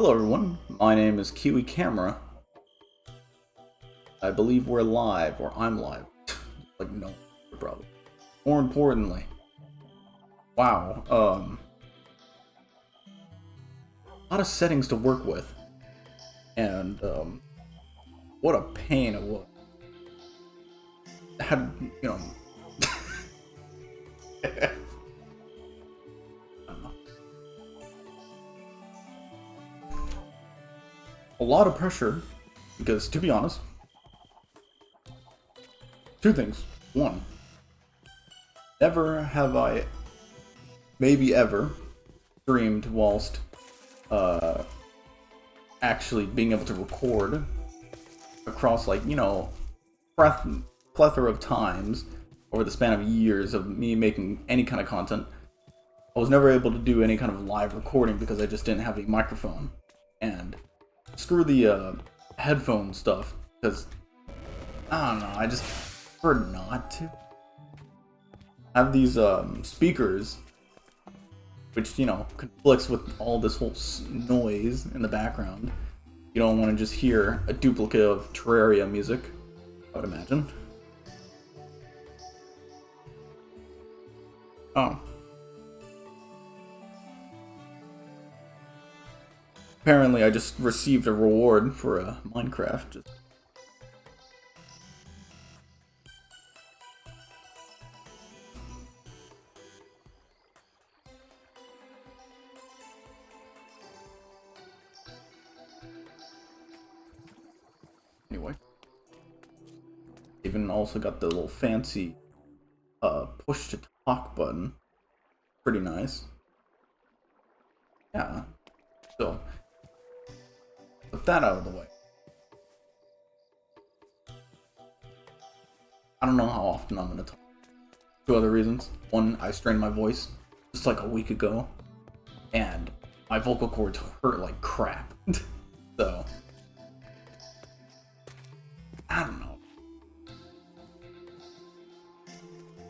Hello everyone, my name is Kiwi Camera. I believe we're live, or I'm live. Like, no, probably. More importantly, wow, a lot of settings to work with. And, what a pain it was. Had, you know... I don't know. A lot of pressure, because, to be honest, two things. One, never have I, maybe ever, streamed whilst actually being able to record across, like, you know, plethora of times over the span of years of me making any kind of content. I was never able to do any kind of live recording because I just didn't have a microphone. And screw the headphone stuff, because I don't know, I just prefer not to have these speakers, which, you know, conflicts with all this whole noise in the background. You don't want to just hear a duplicate of Terraria music, I would imagine. Oh. Apparently I just received a reward for Minecraft. Anyway. Even also got the little fancy push to talk button. Pretty nice. Yeah. So, put that out of the way. I don't know how often I'm gonna talk. Two other reasons. One, I strained my voice just like a week ago, and my vocal cords hurt like crap. So, I don't know.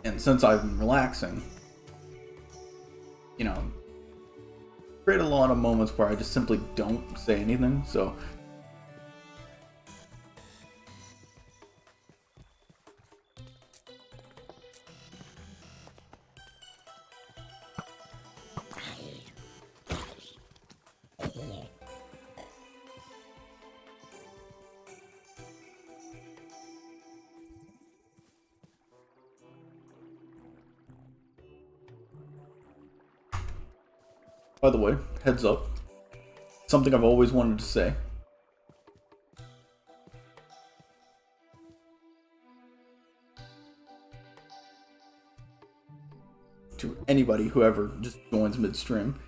And since I've been relaxing, you know, create a lot of moments where I just simply don't say anything, so... By the way, heads up, something I've always wanted to say. To anybody who ever just joins midstream.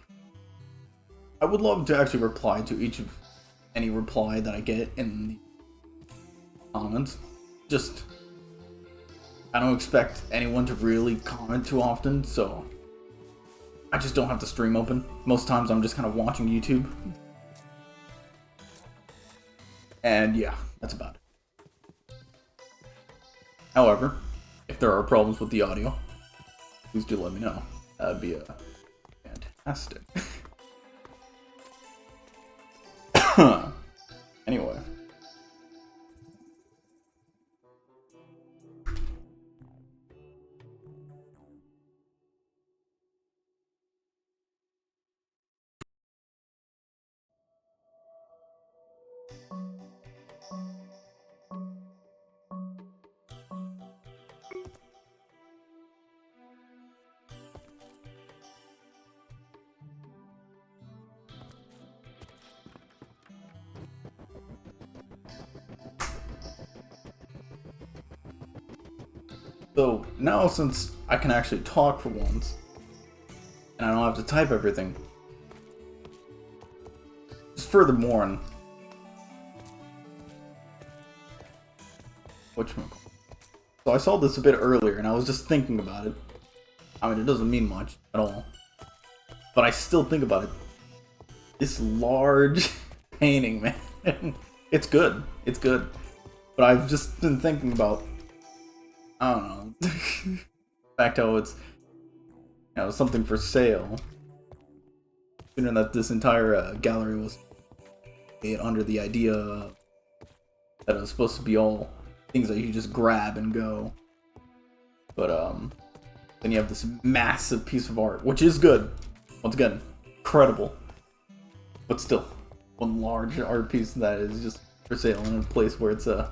I would love to actually reply to each of any reply that I get in the comments. Just, I don't expect anyone to really comment too often, so I just don't have the stream open. Most times I'm just kind of watching YouTube. And yeah, that's about it. However, if there are problems with the audio, please do let me know. That'd be fantastic. Anyway. So now, since I can actually talk for once, and I don't have to type everything, just furthermore on whatchamacallit. So I saw this a bit earlier, and I was just thinking about it. I mean, it doesn't mean much at all, but I still think about it. This large painting, man, it's good. It's good, but I've just been thinking about, I don't know, the fact how it's, you know, something for sale. Considering that this entire gallery was it under the idea that it was supposed to be all things that you just grab and go. But then you have this massive piece of art, which is good. Once again, incredible. But still, one large art piece that is just for sale in a place where it's nah.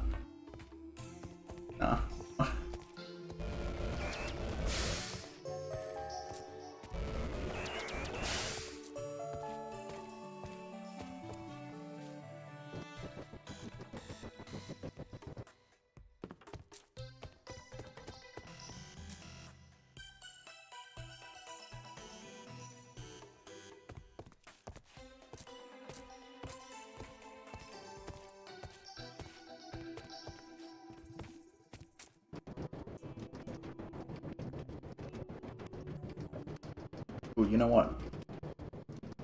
Ooh, you know what?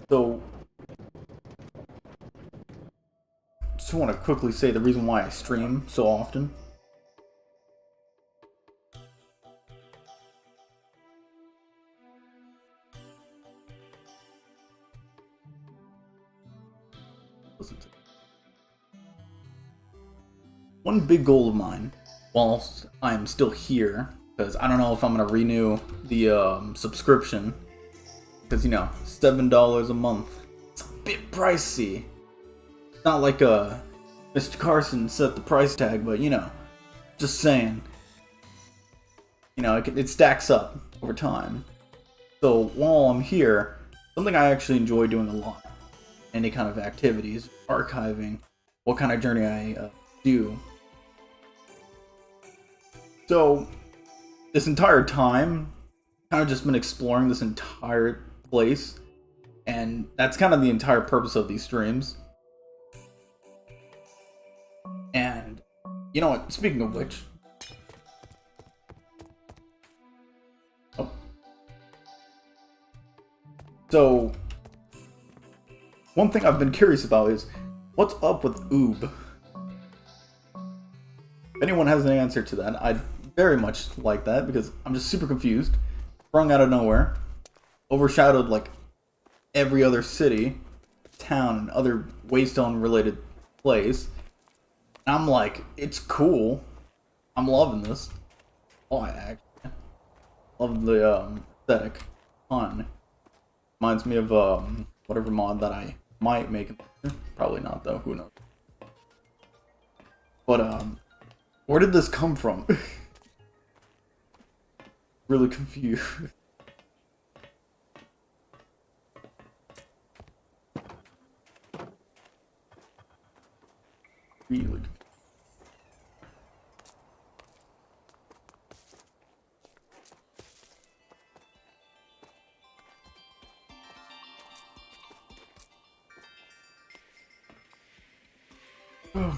So, just want to quickly say the reason why I stream so often. One big goal of mine, whilst I'm still here, because I don't know if I'm going to renew the subscription, because, you know, $7 a month. It's a bit pricey. Not like Mr. Carson set the price tag, but, you know, just saying. You know, it stacks up over time. So while I'm here, something I actually enjoy doing a lot, any kind of activities, archiving, what kind of journey I do. So this entire time, kind of just been exploring this entire place, and that's kind of the entire purpose of these streams. And you know what? Speaking of which, oh. So one thing I've been curious about is what's up with Oob. If anyone has an answer to that, I'd very much like that, because I'm just super confused. Sprung out of nowhere, overshadowed like every other city, town, and other Waystone related place. And I'm like, it's cool. I'm loving this. Oh, I actually love the aesthetic. Fun. Reminds me of whatever mod that I might make. Probably not though. Who knows? But where did this come from? Really confused. Really confused. Oh.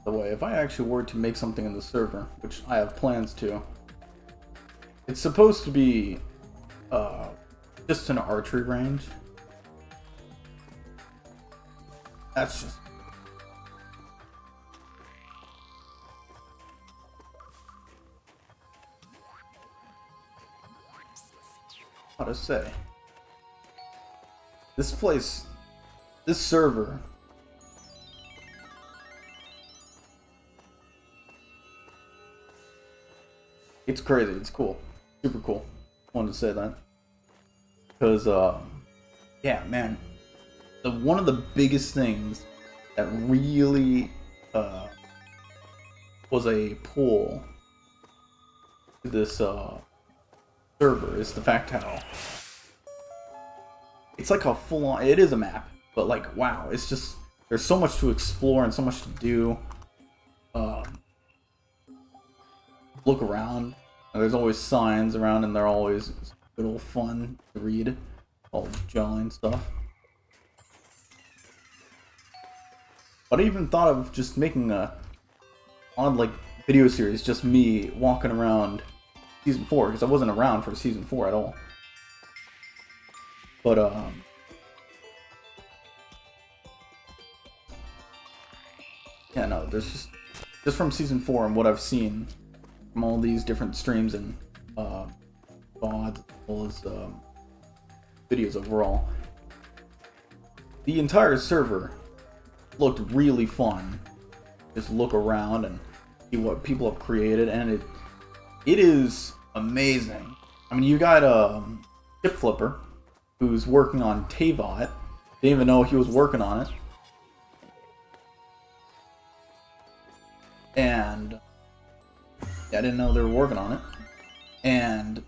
the way, if I actually were to make something in the server, which I have plans to, it's supposed to be just an archery range. That's just... how to say. This place, this server, it's crazy. It's cool. Super cool. Wanted to say that. Because, yeah, man. One of the biggest things that really was a pull to this server is the fact how it's like a full-on... it is a map, but like, wow, it's just... there's so much to explore and so much to do. Look around. There's always signs around, and they're always good old fun to read. All jolly and stuff. But I even thought of just making a odd like video series, just me walking around season 4, because I wasn't around for season 4 at all. But yeah, no, there's just from season 4 and what I've seen from all these different streams and VODs, as well as videos overall, the entire server looked really fun. Just look around and see what people have created, and it is amazing. I mean, you got Chip Flipper, who's working on Tavot. Didn't even know he was working on it. And yeah, I didn't know they were working on it. And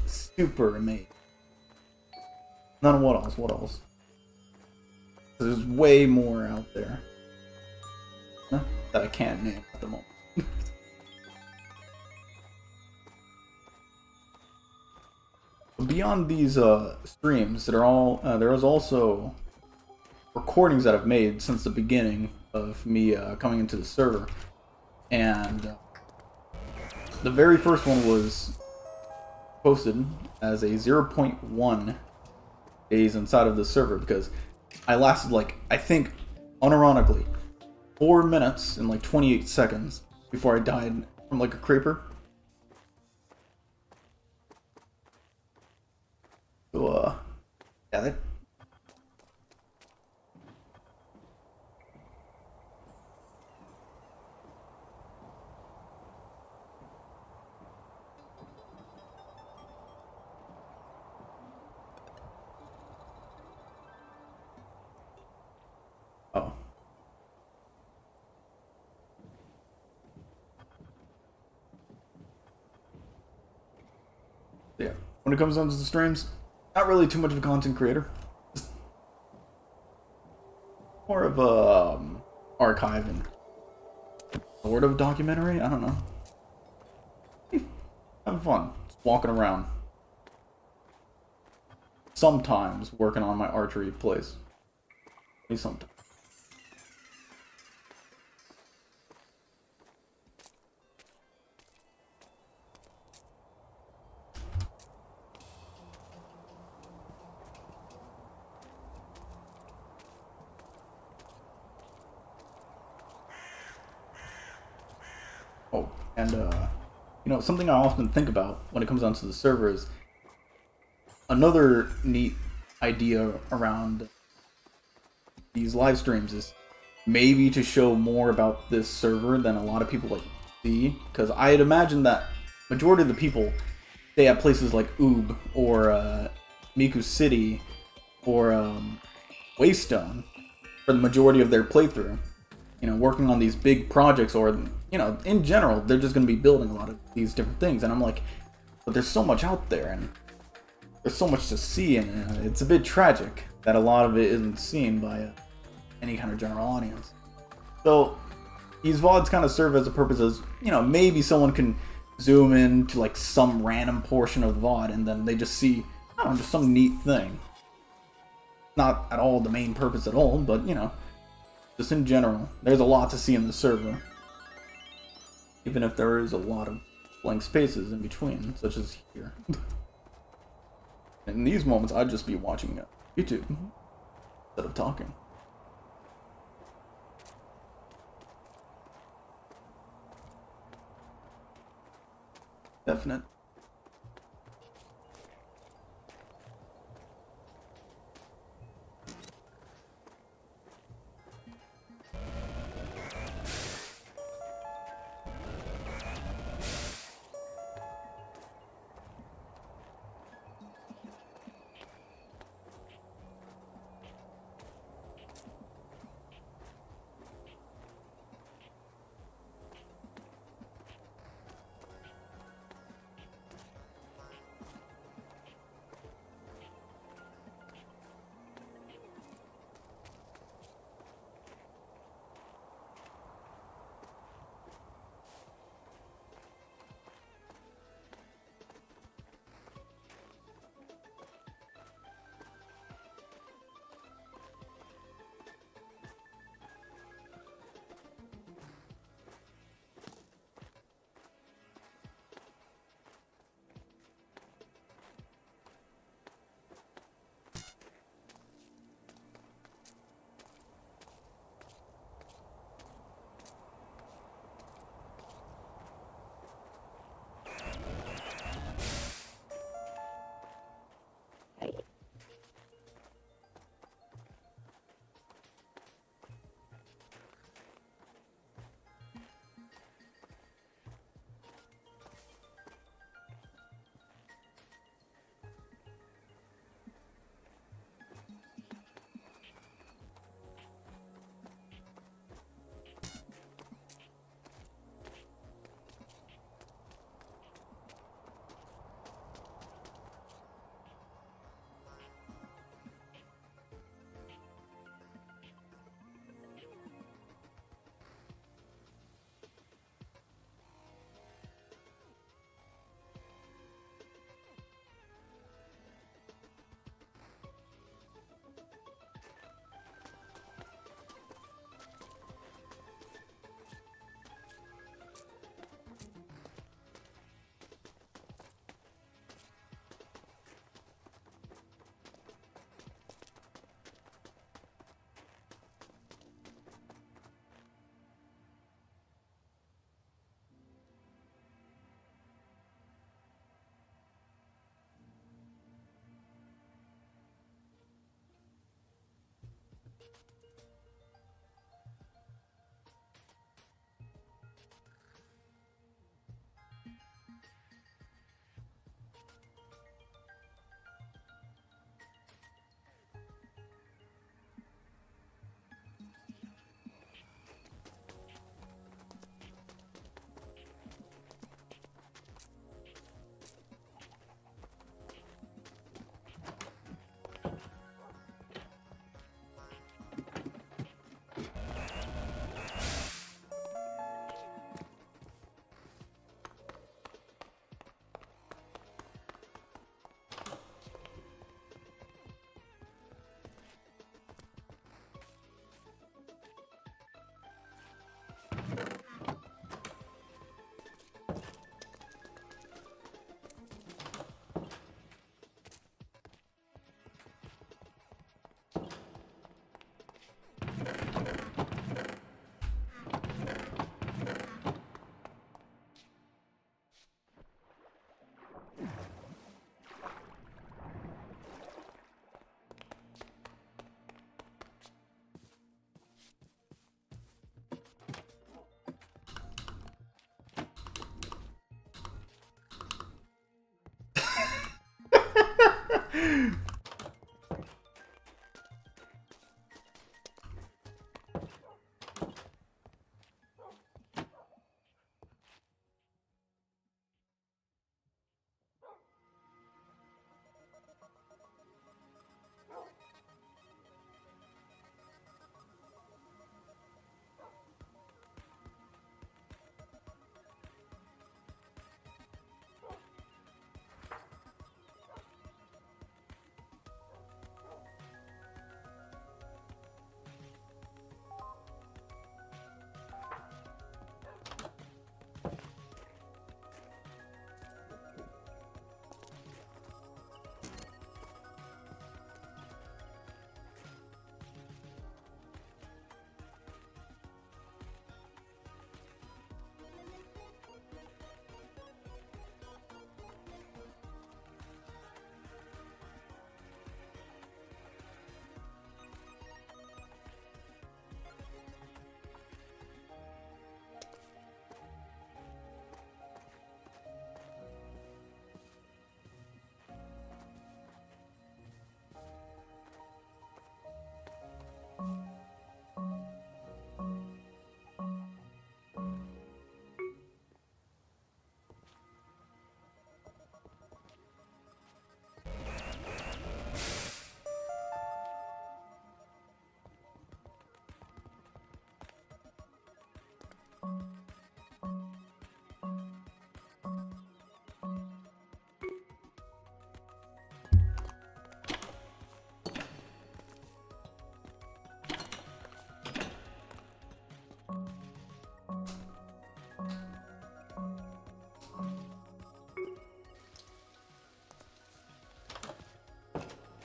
super amazing. None. What else? What else? There's way more out there that I can't name at the moment. Beyond these streams that are all, there is also recordings that I've made since the beginning of me coming into the server, and the very first one was posted as a 0.1 days inside of the server, because I lasted, like, I think unironically 4 minutes and like 28 seconds before I died from like a creeper. So yeah, that... oh. Yeah, when it comes down to the streams, not really too much of a content creator. Just more of a archive and sort of documentary. I don't know. Having fun, just walking around. Sometimes working on my archery place. Maybe sometimes. Oh, and you know, something I often think about when it comes down to the server is another neat idea around these live streams is maybe to show more about this server than a lot of people like see, because I'd imagine that majority of the people stay at places like Oob or Miku City or Waystone for the majority of their playthrough. You know, working on these big projects, or, you know, in general, they're just going to be building a lot of these different things. And I'm like, but there's so much out there, and there's so much to see, and it's a bit tragic that a lot of it isn't seen by any kind of general audience. So these VODs kind of serve as a purpose as, you know, maybe someone can zoom in to like some random portion of the VOD, and then they just see, I don't know, just some neat thing. Not at all the main purpose at all, but, you know, Just in general, there's a lot to see in the server. Even if there is a lot of blank spaces in between, such as here. In these moments, I'd just be watching YouTube instead of talking. Definite.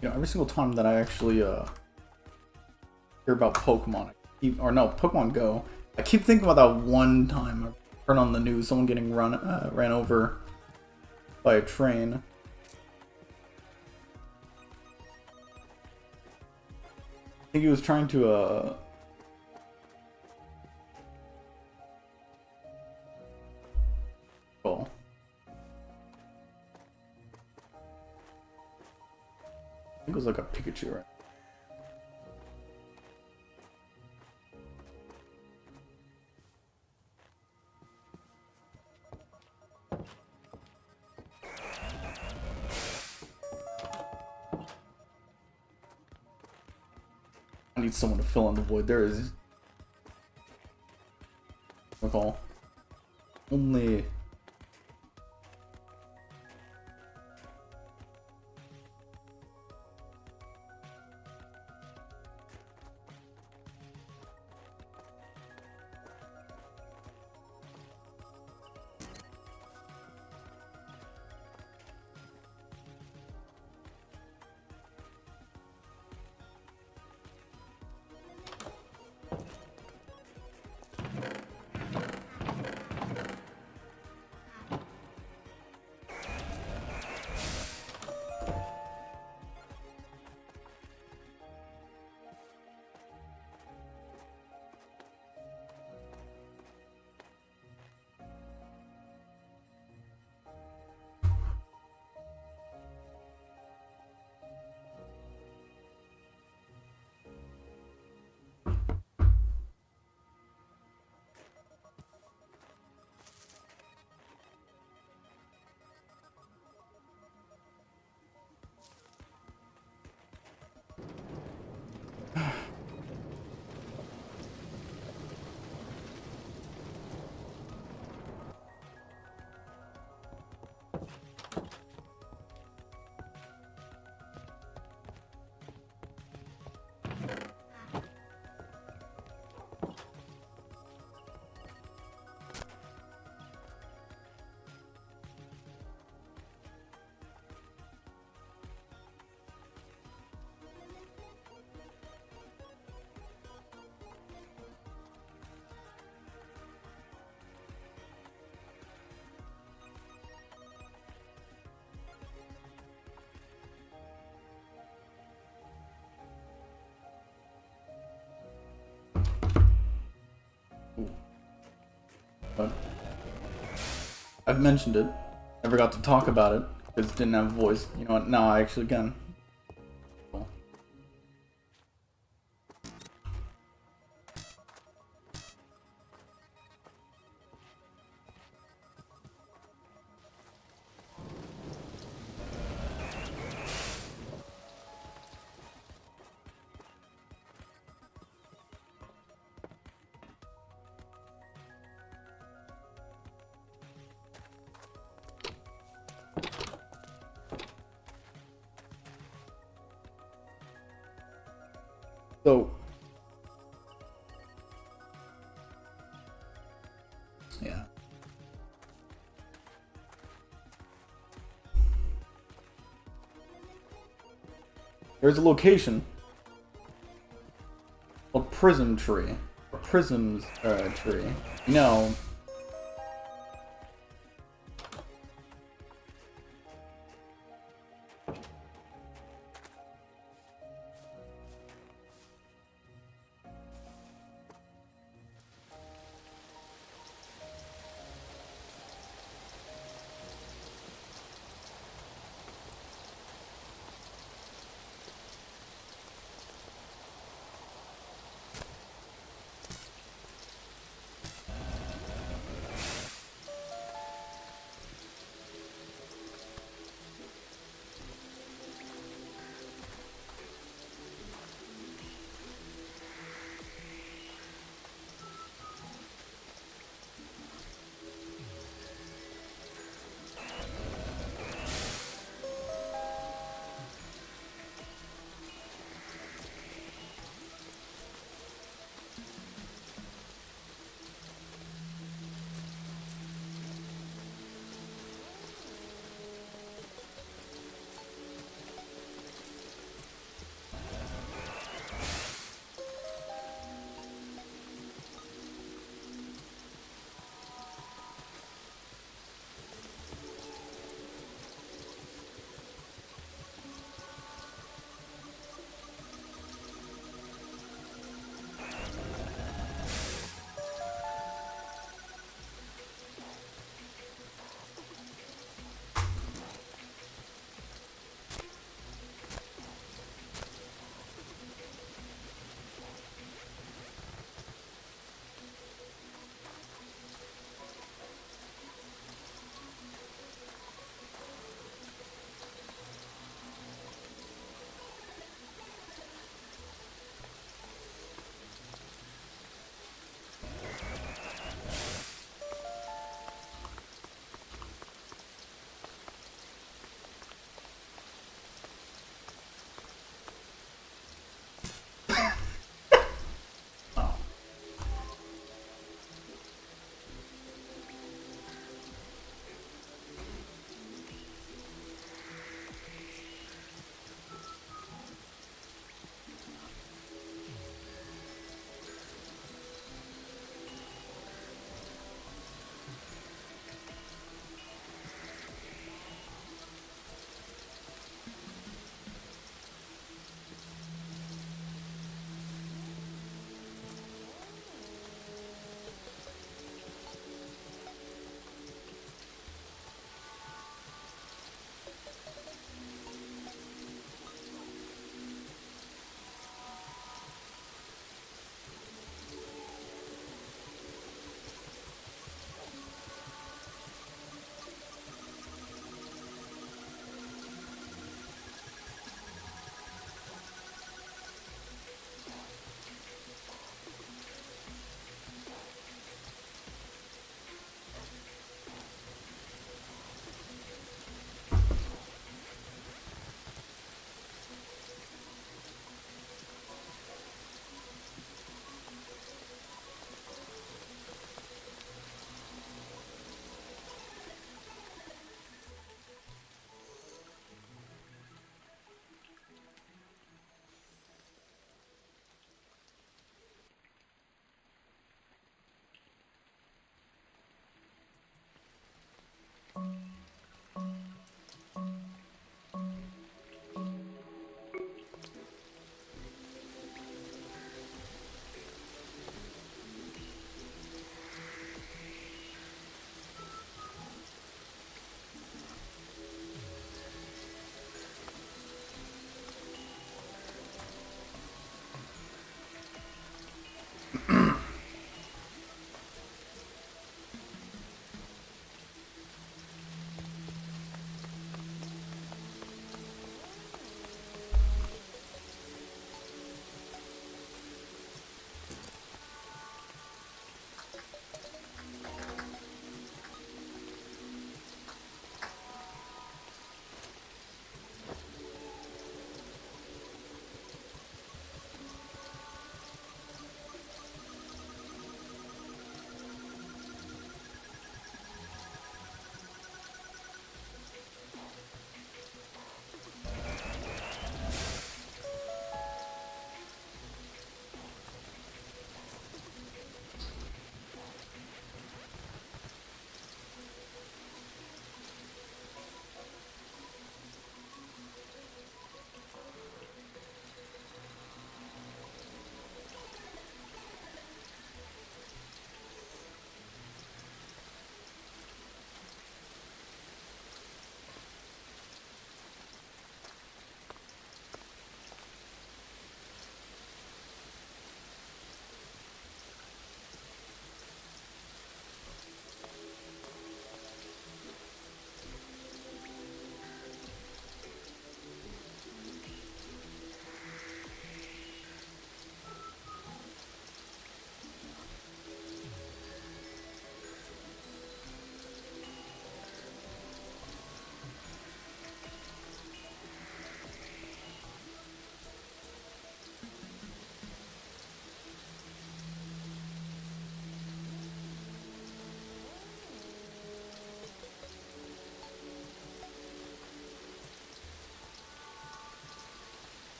You know, every single time that I actually hear about Pokemon, Pokemon Go, I keep thinking about that one time I turned on the news, someone getting ran over by a train. I think he was trying to oh. I think it was like a Pikachu, right? I need someone to fill in the void. There is recall only but I've mentioned it. Never got to talk about it because it didn't have a voice. You know what? Now I actually can. So, yeah. There's a location called Prism Tree. Or Prism's Tree. You know,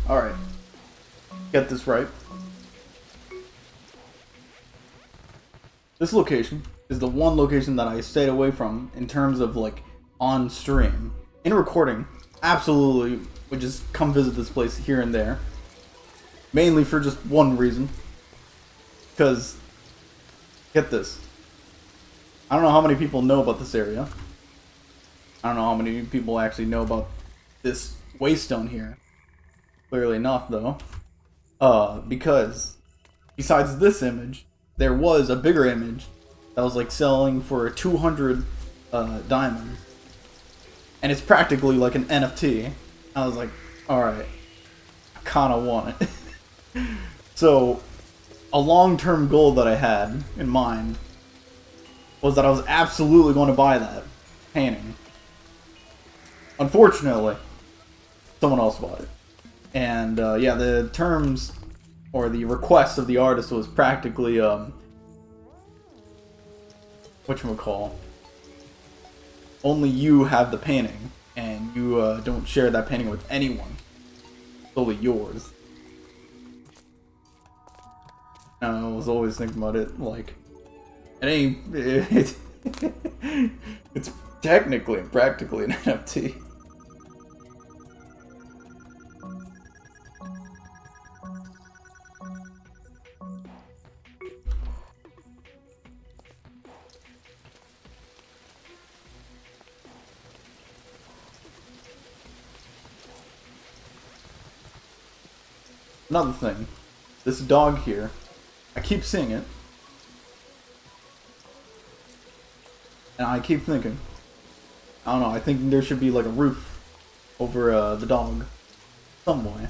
Alright. Get this right. This location is the one location that I stayed away from in terms of, like, on stream. In recording, absolutely would just come visit this place here and there. Mainly for just one reason. Because, get this. I don't know how many people know about this area. I don't know how many people actually know about this waystone here. Clearly enough, though. Because besides this image, there was a bigger image that was like selling for 200 diamonds. And it's practically like an NFT. I was like, alright, I kinda want it. So, a long-term goal that I had in mind was that I was absolutely going to buy that painting. Unfortunately, someone else bought it. And yeah, the terms or the request of the artist was practically whatchamacall, only you have the painting, and you don't share that painting with anyone. It's solely yours. And I was always thinking about it like, it ain't. It's technically and practically an NFT. Another thing, this dog here, I keep seeing it, and I keep thinking, I don't know, I think there should be like a roof over the dog, some way.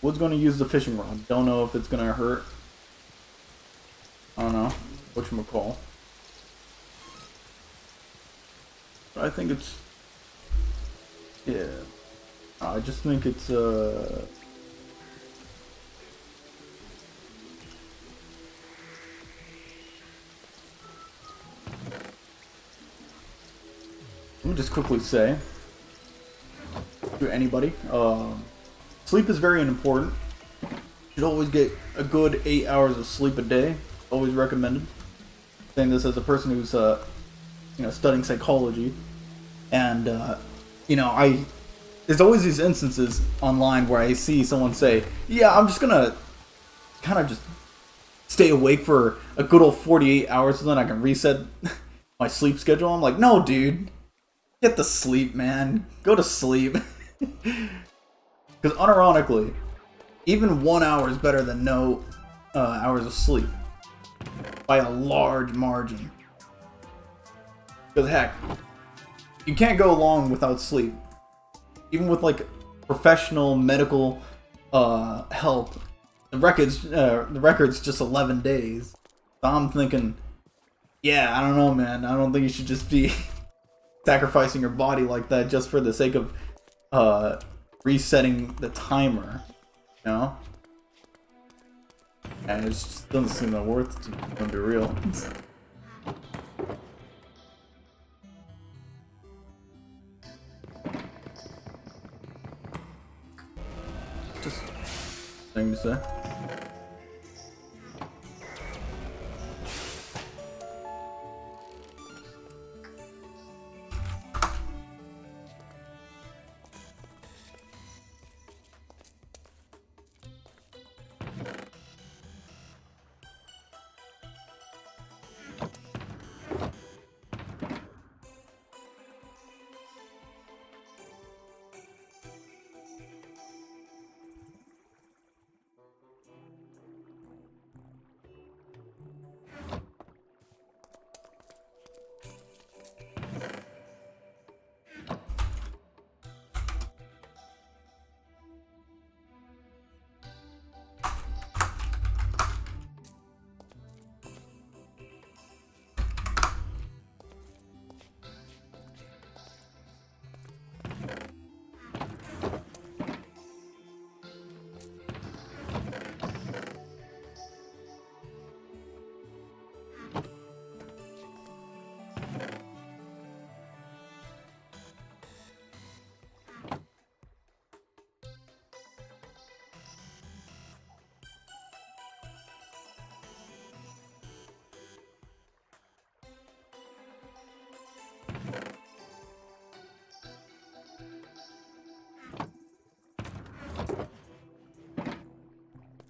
Wood's going to use the fishing rod, don't know if it's going to hurt, I don't know, whatchamacall. But I think it's, yeah. I just think it's, let me just quickly say to anybody, sleep is very important. You should always get a good 8 hours of sleep a day. Always recommended. Saying this as a person who's, you know, studying psychology, and you know, there's always these instances online where I see someone say, yeah, I'm just gonna kind of just stay awake for a good old 48 hours so then I can reset my sleep schedule. I'm like, no, dude. Get to sleep, man. Go to sleep. Because unironically, even 1 hour is better than no hours of sleep. By a large margin. Because heck, you can't go long without sleep. Even with like professional medical help, the record's just 11 days. So I'm thinking, yeah, I don't know, man. I don't think you should just be sacrificing your body like that just for the sake of resetting the timer. You know? And it just doesn't seem that worth it to be real. Just thing to say.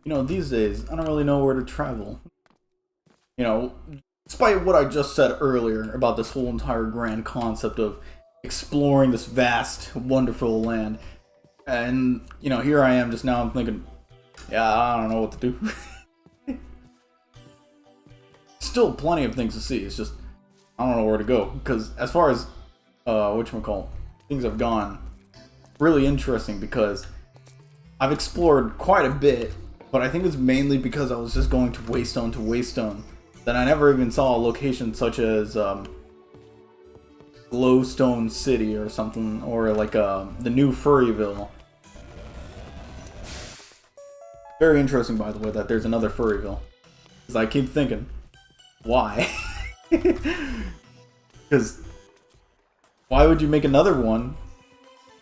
these days, I don't really know where to travel. Despite what I just said earlier about this whole entire grand concept of exploring this vast, wonderful land. And, here I am just now, I'm thinking, yeah, I don't know what to do. Still plenty of things to see, it's just, I don't know where to go. Because as far as, whatchamacallit, things have gone, really interesting because I've explored quite a bit, but I think it's mainly because I was just going to Waystone to Waystone. That I never even saw a location such as, Glowstone City or something, or like the new Furryville. Very interesting, by the way, that there's another Furryville. Because I keep thinking, why? Because why would you make another one?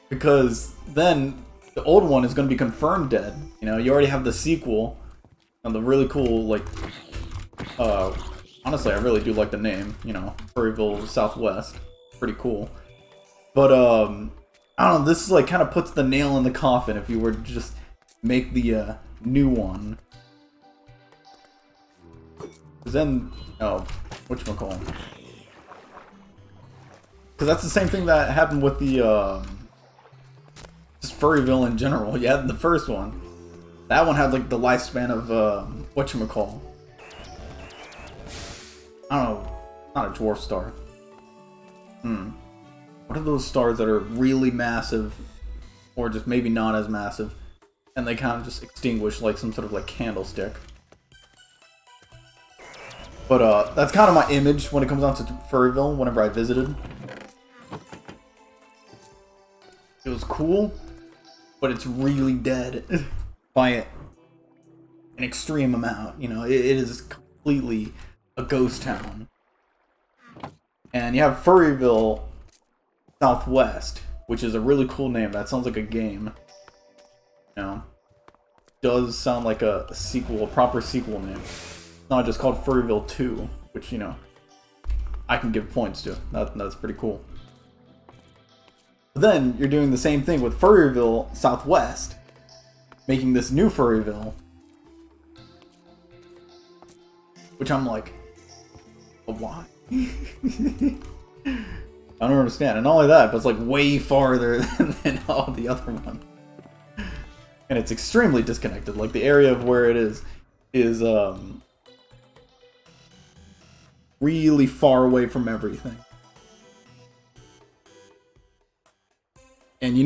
Because then the old one is going to be confirmed dead. You already have the sequel and the really cool, like, honestly, I really do like the name, Furryville Southwest. Pretty cool. But, I don't know, this like kind of puts the nail in the coffin if you were to just make the new one. Because then, whatchamacallit? Because that's the same thing that happened with the, just Furryville in general. Yeah, the first one. That one had like the lifespan of, whatchamacallit? I don't know, not a dwarf star. What are those stars that are really massive, or just maybe not as massive, and they kind of just extinguish like some sort of like candlestick? But that's kind of my image when it comes down to Furryville whenever I visited. It was cool, but it's really dead by an extreme amount. It is completely a ghost town. And you have Furryville Southwest, which is a really cool name. That sounds like a game. Does sound like a sequel, a proper sequel name. It's not just called Furryville 2, which, I can give points to. That's pretty cool. But then, you're doing the same thing with Furryville Southwest, making this new Furryville. Which I'm like, but why? I don't understand. And not only that, but it's like way farther than all the other ones. And it's extremely disconnected. Like the area of where it is really far away from everything. And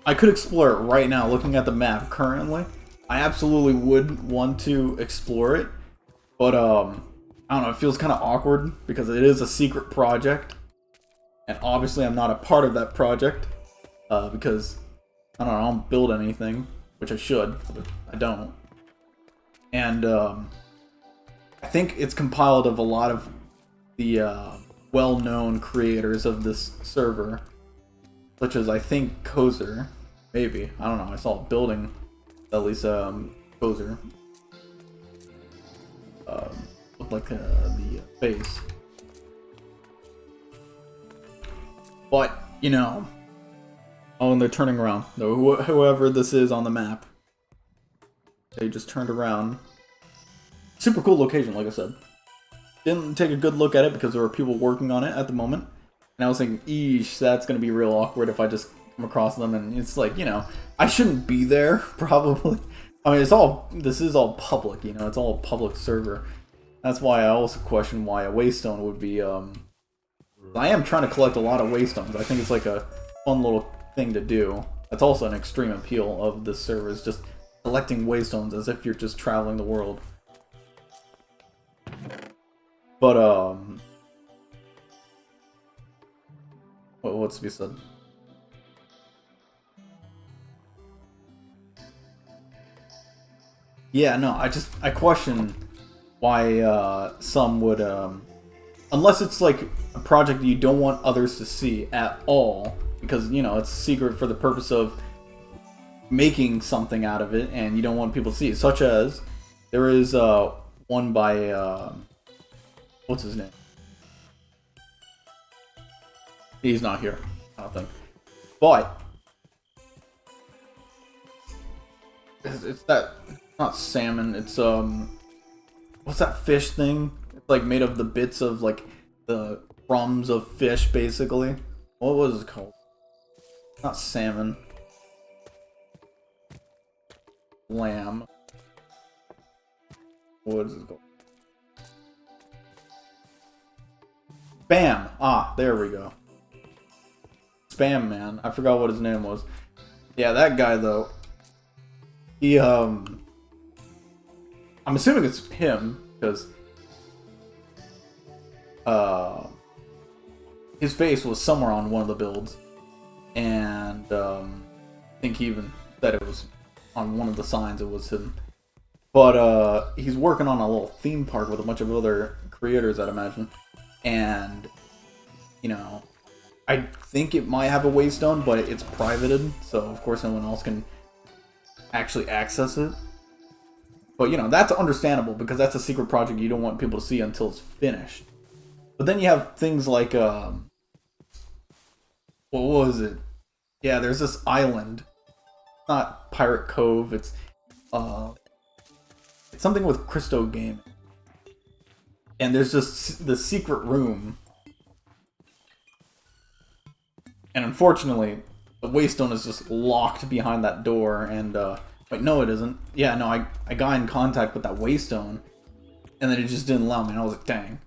I could explore it right now looking at the map currently. I absolutely would want to explore it. But I don't know, it feels kind of awkward because it is a secret project. And obviously I'm not a part of that project. Because, I don't build anything. Which I should, but I don't. And I think it's compiled of a lot of the well-known creators of this server. Such as, I think, Kozer. Maybe. I don't know, I saw it building at least Kozer. Looked like the face. But, oh, and they're turning around. Whoever this is on the map. They just turned around. Super cool location, like I said. Didn't take a good look at it because there were people working on it at the moment. And I was thinking, eesh, that's going to be real awkward if I just come across them. And it's like, I shouldn't be there, probably. I mean, this is all public, it's all a public server. That's why I also question why a Waystone would be, I am trying to collect a lot of Waystones. I think it's like a fun little thing to do. That's also an extreme appeal of this server, is just collecting Waystones as if you're just traveling the world. But, what's to be said? Yeah, no, I question why some would, unless it's like a project you don't want others to see at all, because, it's secret for the purpose of making something out of it, and you don't want people to see it. Such as, there is one by, what's his name? He's not here, I don't think. But, it's that Not salmon, it's what's that fish thing? It's like made of the bits of like the crumbs of fish basically. What was it called? Not salmon. Lamb. What is it called? Spam! Ah, there we go. Spam Man. I forgot what his name was. Yeah, that guy though. He I'm assuming it's him, because his face was somewhere on one of the builds. And I think he even said it was on one of the signs it was him. But he's working on a little theme park with a bunch of other creators, I'd imagine. And, you know, I think it might have a waystone, but it's privated, so of course no one else can actually access it. But, you know, that's understandable, because that's a secret project you don't want people to see until it's finished. But then you have things like, what was it? Yeah, there's this island. It's not Pirate Cove, it's something with Christo Gaming. And there's just the secret room. And unfortunately, the waystone is just locked behind that door, and, wait, no it isn't. Yeah, no, I got in contact with that waystone, and then it just didn't allow me, and I was like, dang.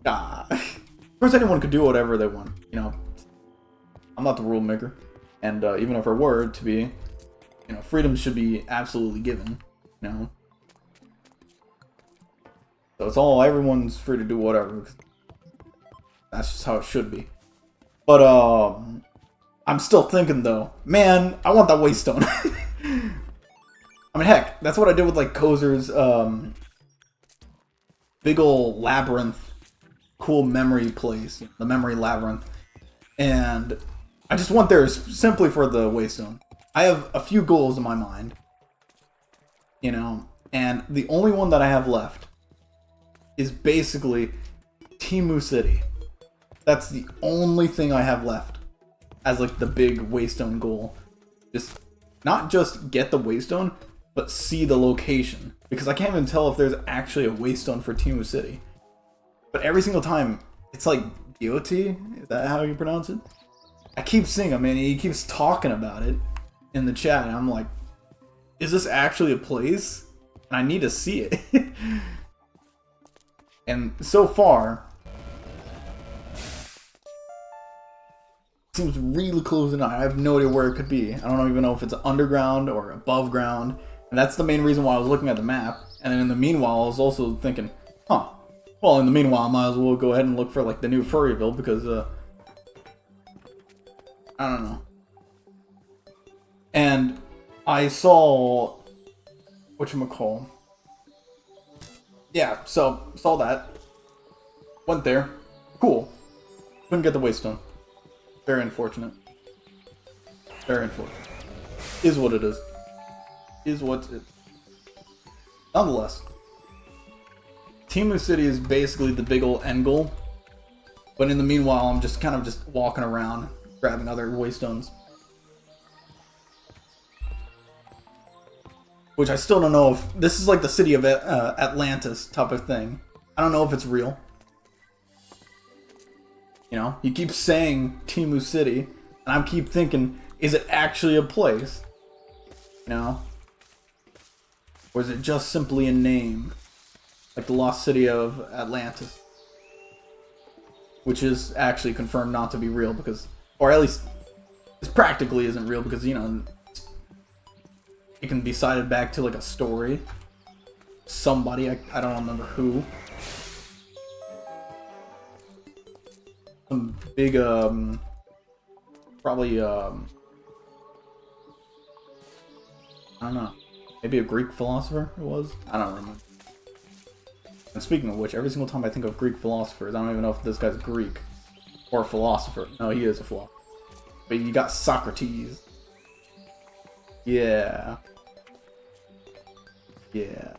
Ah. Of course anyone could do whatever they want, you know. I'm not the rule maker. And, even if I were to be, you know, freedom should be absolutely given, you know. So it's all, everyone's free to do whatever. That's just how it should be. But, I'm still thinking though, man, I want that waystone. I mean, heck, that's what I did with like Kozer's, big ol' labyrinth, cool memory place, the memory labyrinth. And I just went there simply for the waystone. I have a few goals in my mind, you know, and the only one that I have left is basically Timu City. That's the only thing I have left as like the big waystone goal. Just not just get the waystone, but see the location, because I can't even tell if there's actually a waystone for Timu City. But every single time, it's like Gioti. Is that how you pronounce it? I keep seeing him, and he keeps talking about it in the chat, and I'm like, is this actually a place? And I need to see it. And so far, it seems really close enough. I have no idea where it could be. I don't even know if it's underground or above ground. And that's the main reason why I was looking at the map. And then in the meanwhile, I was also thinking, huh, well, in the meanwhile, I might as well go ahead and look for like the new Furryville, because, I don't know. And I saw, whatchamacall. Yeah, so, saw that. Went there. Cool. Couldn't get the waystone. Very unfortunate. Very unfortunate. Is what it is. Is what it is. Nonetheless, Timu City is basically the big ol' end goal. But in the meanwhile, I'm just kind of just walking around, grabbing other waystones. Which I still don't know if... This is like the city of Atlantis type of thing. I don't know if it's real. You know, he keeps saying Timu City, and I keep thinking, is it actually a place? You know? Or is it just simply a name? Like the lost city of Atlantis. Which is actually confirmed not to be real, because... Or at least, this practically isn't real, because, you know... It can be cited back to like a story. Somebody, I don't remember who. Some big, probably, I don't know. Maybe a Greek philosopher it was? I don't remember. And speaking of which, every single time I think of Greek philosophers, I don't even know if this guy's Greek. Or a philosopher. No, he is a philosopher. But you got Socrates. Yeah. Yeah.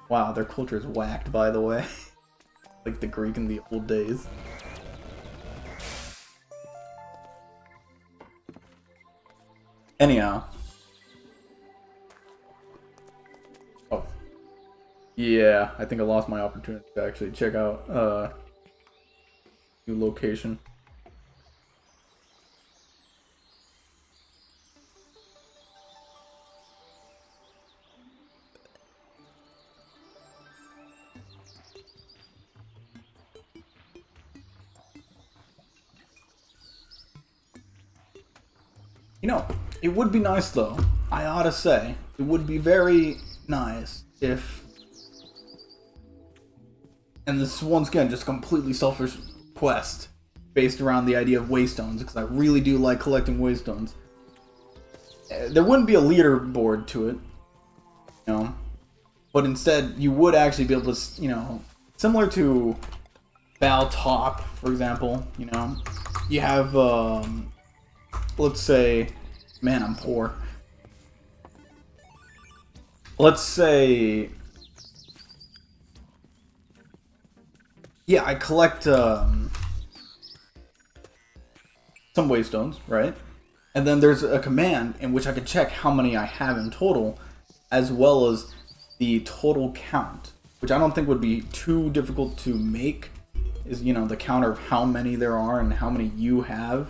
Wow, their culture is whacked, by the way. Like the Greek in the old days. Anyhow. Yeah, I think I lost my opportunity to actually check out new location. You know, it would be nice though. I ought to say, it would be very nice if, and this is once again just a completely selfish quest based around the idea of waystones, because I really do like collecting waystones. There wouldn't be a leaderboard to it, you know, but instead you would actually be able to, you know, similar to Val Top, for example, you know, you have, let's say, man, I'm poor. Let's say, yeah, I collect some waystones, right? And then there's a command in which I can check how many I have in total, as well as the total count, which I don't think would be too difficult to make, is, you know, the counter of how many there are and how many you have.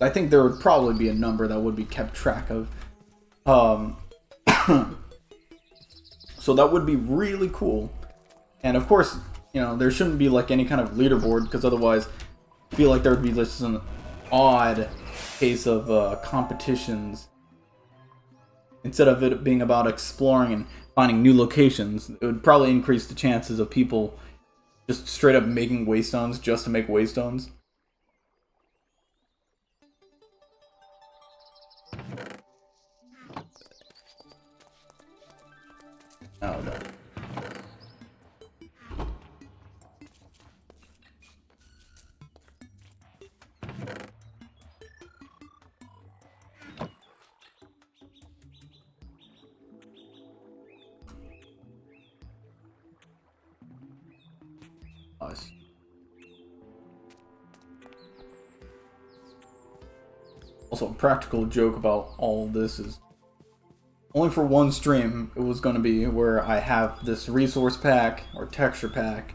I think there would probably be a number that would be kept track of. So that would be really cool. And of course, you know, there shouldn't be like any kind of leaderboard, because otherwise I feel like there would be just an odd case of competitions. Instead of it being about exploring and finding new locations, it would probably increase the chances of people just straight up making waystones just to make waystones. Oh no. Nice. Also, a practical joke about all of this is only for one stream it was going to be where I have this resource pack or texture pack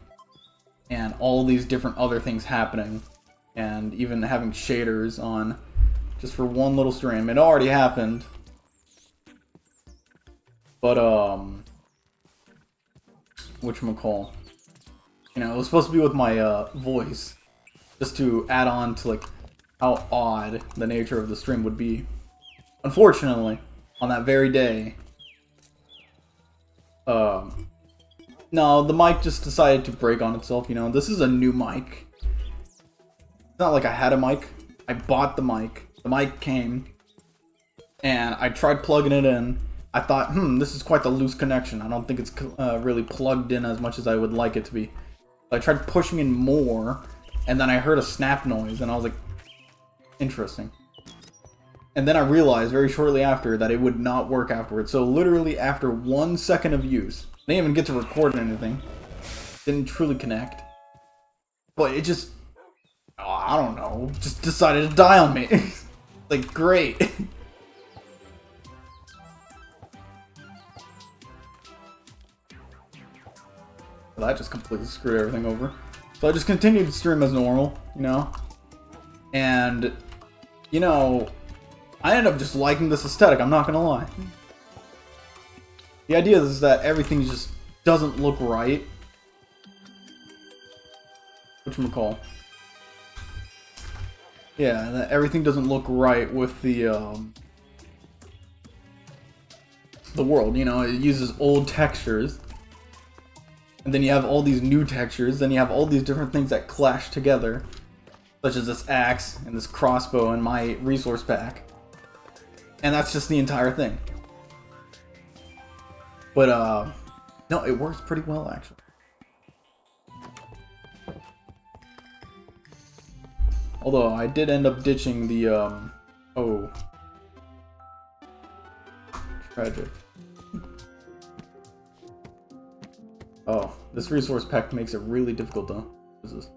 and all these different other things happening, and even having shaders on just for one little stream. It already happened, but whatchamacall, you know, it was supposed to be with my voice, just to add on to like how odd the nature of the stream would be. Unfortunately, on that very day, no, the mic just decided to break on itself, you know. This is a new mic. It's not like I had a mic. I bought the mic. The mic came, and I tried plugging it in. I thought, this is quite the loose connection. I don't think it's really plugged in as much as I would like it to be. So I tried pushing in more, and then I heard a snap noise, and I was like, interesting. And then I realized very shortly after that it would not work afterwards. So literally after 1 second of use, I didn't even get to record anything. Didn't truly connect. But it just, I don't know, just decided to die on me. Like, great. Well, that just completely screwed everything over. So I just continued to stream as normal, you know? And, you know, I ended up just liking this aesthetic, I'm not gonna lie. The idea is that everything just doesn't look right. Whatchamacall? Yeah, that everything doesn't look right with the world, you know? It uses old textures. And then you have all these new textures, then you have all these different things that clash together. Such as this axe, and this crossbow, and my resource pack. And that's just the entire thing. But, no, it works pretty well, actually. Although, I did end up ditching the, oh. Tragic. Oh, this resource pack makes it really difficult, though. What is this?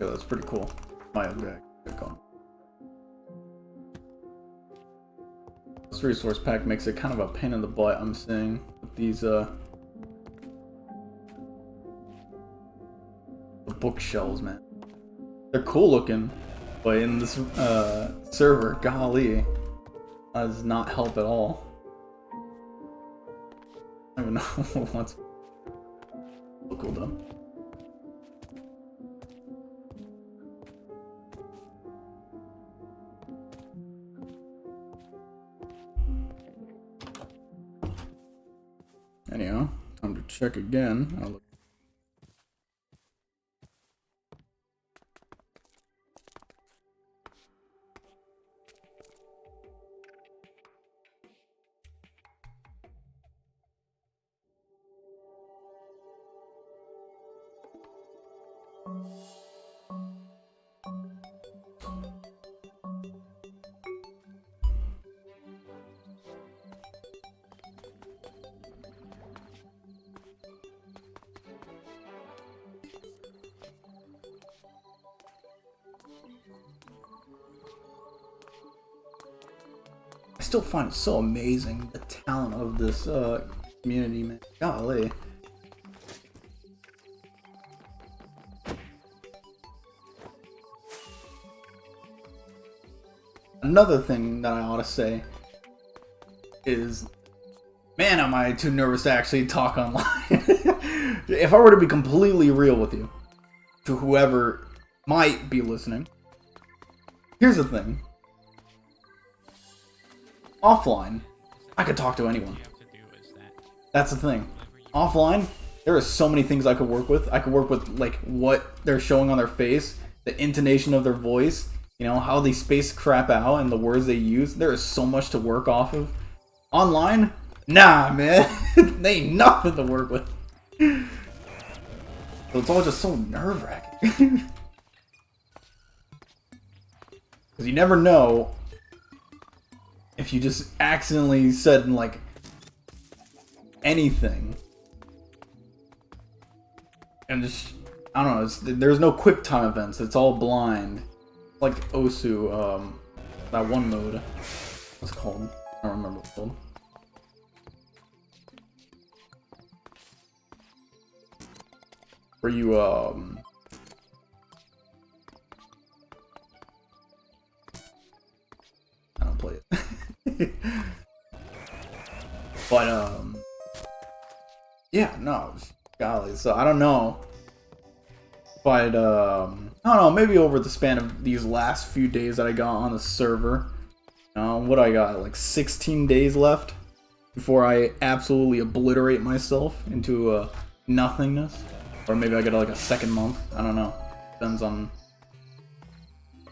Yeah, that's pretty cool. My object. This resource pack makes it kind of a pain in the butt, I'm saying, with these the bookshelves, man. They're cool looking, but in this server, golly, does not help at all. I don't even know what's cool though. Anyhow, time to check again. I'll look. I still find it so amazing, the talent of this community, man. Golly. Another thing that I ought to say is, man, am I too nervous to actually talk online. If I were to be completely real with you, to whoever might be listening, here's the thing. Offline, I could talk to anyone. That's the thing. Offline, there are so many things I could work with. I could work with like what they're showing on their face, the intonation of their voice, you know, how they space crap out and the words they use. There is so much to work off of. Online, nah, man. They ain't nothing to work with. So it's all just so nerve-wracking. Because you never know if you just accidentally said like anything, and just I don't know. There's no quick time events. It's all blind, like Osu. That one mode. What's it called? I don't remember what it's called. Where you I don't play it. But yeah, no, golly. So I don't know, but I don't know. Maybe over the span of these last few days that I got on the server, what I got, like 16 days left before I absolutely obliterate myself into nothingness, or maybe I get like a second month. I don't know. Depends on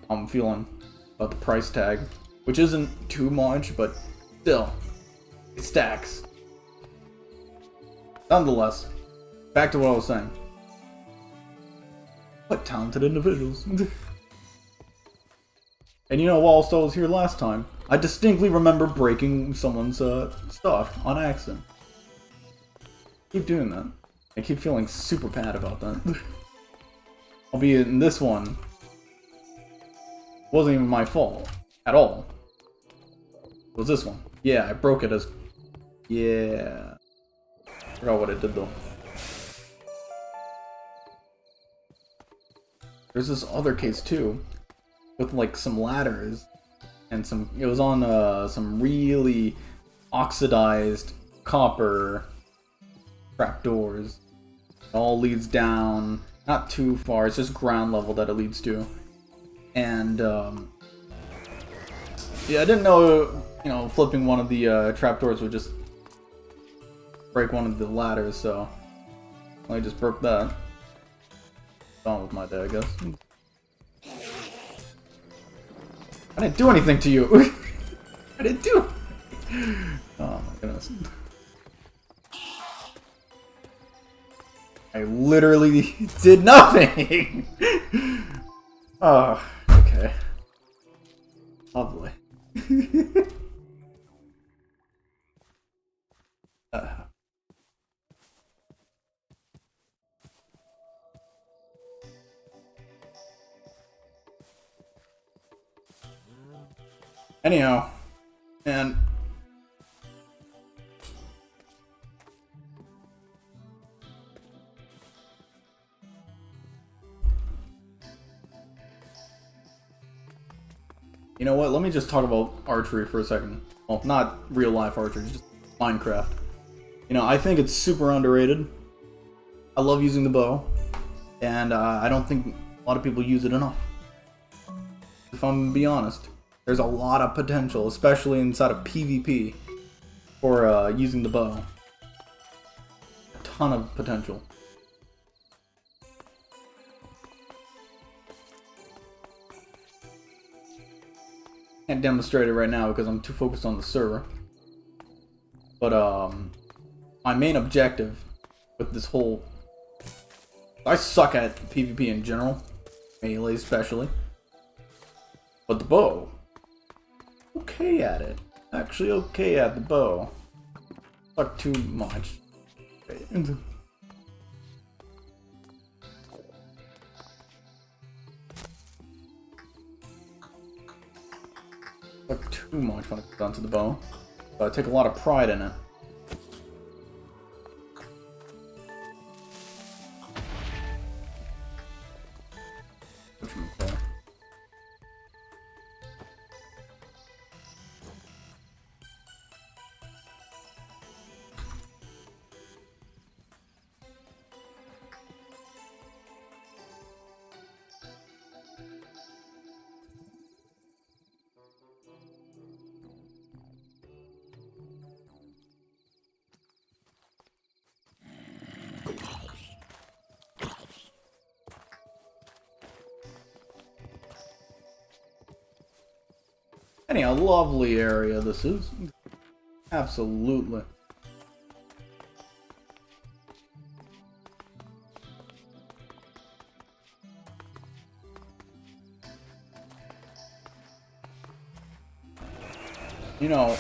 how I'm feeling about the price tag, which isn't too much, but still, it stacks. Nonetheless, back to what I was saying. What talented individuals. And you know, whilst I was here last time, I distinctly remember breaking someone's stuff on accident. Keep doing that. I keep feeling super bad about that. Albeit in this one, wasn't even my fault at all. It was this one. Yeah, I broke it as... Yeah. I forgot what it did though. There's this other case too, with like some ladders and some. It was on some really oxidized copper trapdoors. It all leads down, not too far. It's just ground level that it leads to, and yeah, I didn't know. You know, flipping one of the trapdoors would just break one of the ladders, so I just broke that. On with my day, I guess. I didn't do anything to you. I didn't do. Oh my goodness. I literally did nothing. Oh, okay. Lovely. Anyhow, and you know what? Let me just talk about archery for a second. Well, not real life archery, just Minecraft. You know, I think it's super underrated. I love using the bow, and I don't think a lot of people use it enough. If I'm gonna be honest, there's a lot of potential, especially inside of PvP, for using the bow. A ton of potential. Can't demonstrate it right now because I'm too focused on the server. But my main objective with this whole... I suck at PvP in general, melee especially. But the bow, okay at it. Actually okay at the bow. Suck too much. Suck too much when it comes down to the bow. But I take a lot of pride in it. Anyhow, lovely area this is. Absolutely. You know,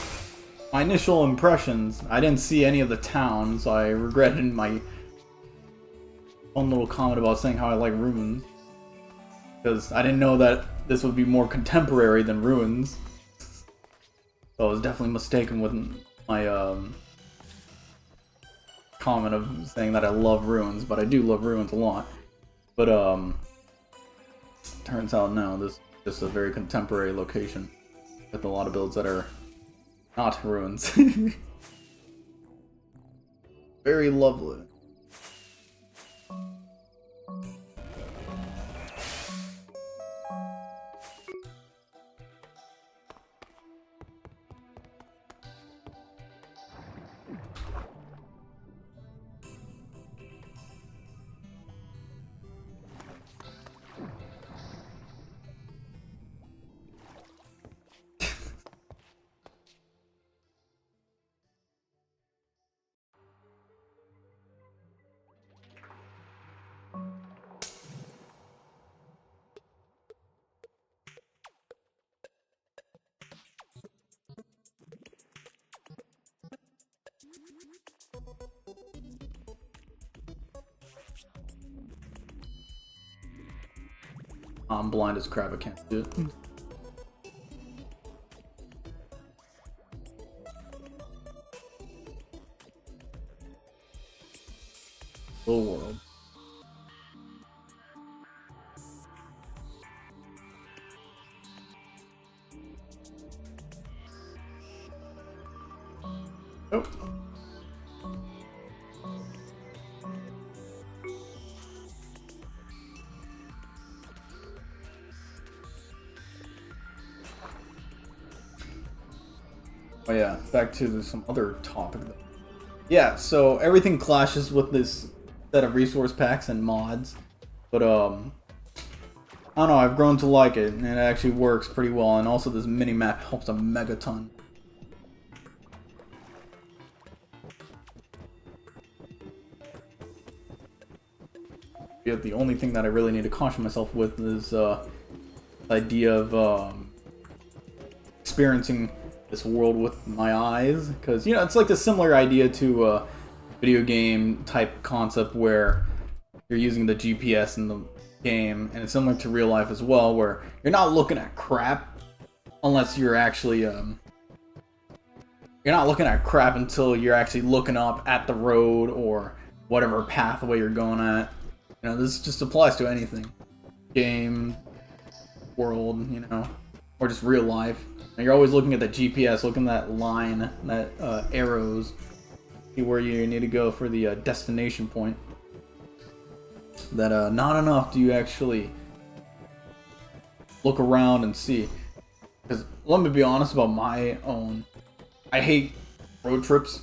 my initial impressions, I didn't see any of the towns, so I regretted my own little comment about saying how I like ruins. Because I didn't know that this would be more contemporary than ruins. So I was definitely mistaken with my comment of saying that I love ruins, but I do love ruins a lot. But turns out no, this is just a very contemporary location with a lot of builds that are not ruins. Very lovely. I'm blind as crap, I can't do it. Little world. Oh. Oh yeah, back to some other topic. Yeah, so everything clashes with this set of resource packs and mods, but I don't know, I've grown to like it, and it actually works pretty well, and also this mini-map helps a megaton. Yeah, the only thing that I really need to caution myself with is the idea of experiencing this world with my eyes, because you know it's like a similar idea to a video game type concept where you're using the GPS in the game, and it's similar to real life as well, where you're not looking at crap, unless you're actually you're not looking at crap until you're actually looking up at the road or whatever pathway you're going at. You know, this just applies to anything. Game, world, you know, or just real life. And you're always looking at the GPS, looking at that line, that arrows, see where you need to go for the destination point. That not enough do you actually look around and see. Because let me be honest about my own. I hate road trips.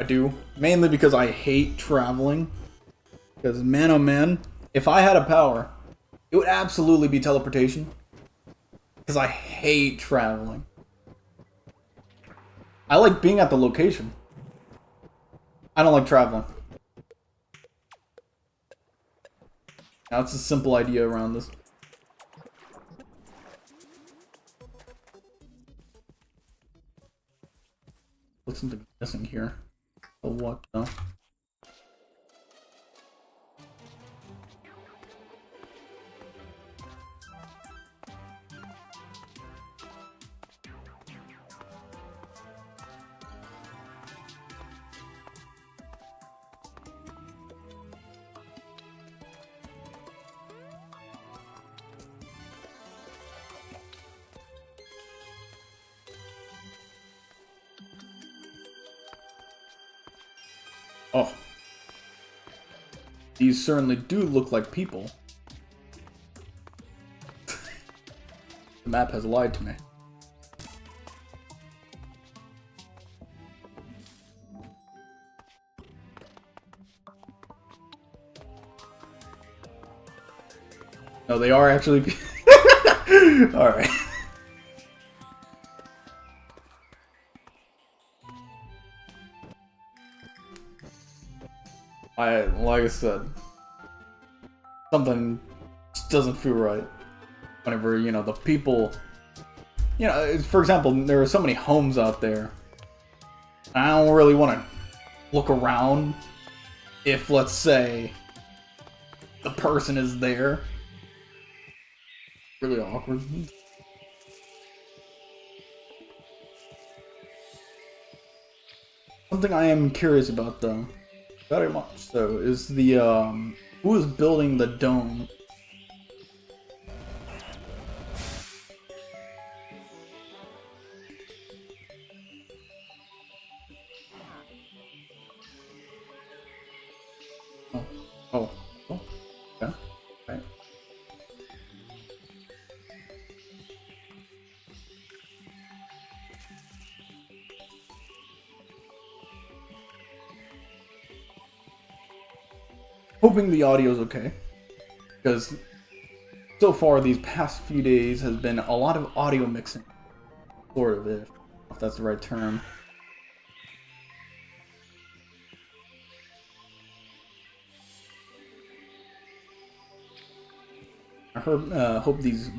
I do. Mainly because I hate traveling. Because man oh man, if I had a power, it would absolutely be teleportation. Because I hate traveling. I like being at the location. I don't like traveling. Now, that's a simple idea around this. Looks something missing here. Oh, what the? Oh. These certainly do look like people. The map has lied to me. No, they are actually Alright. Like I said, something just doesn't feel right. Whenever, you know, the people... You know, for example, there are so many homes out there. I don't really want to look around if, let's say, the person is there. Really awkward. Something I am curious about, though, very much so, is the, who is building the dome? Oh, oh, oh, okay, okay. Hoping the audio's okay, because so far these past few days has been a lot of audio mixing, sort of, if that's the right term. Hope these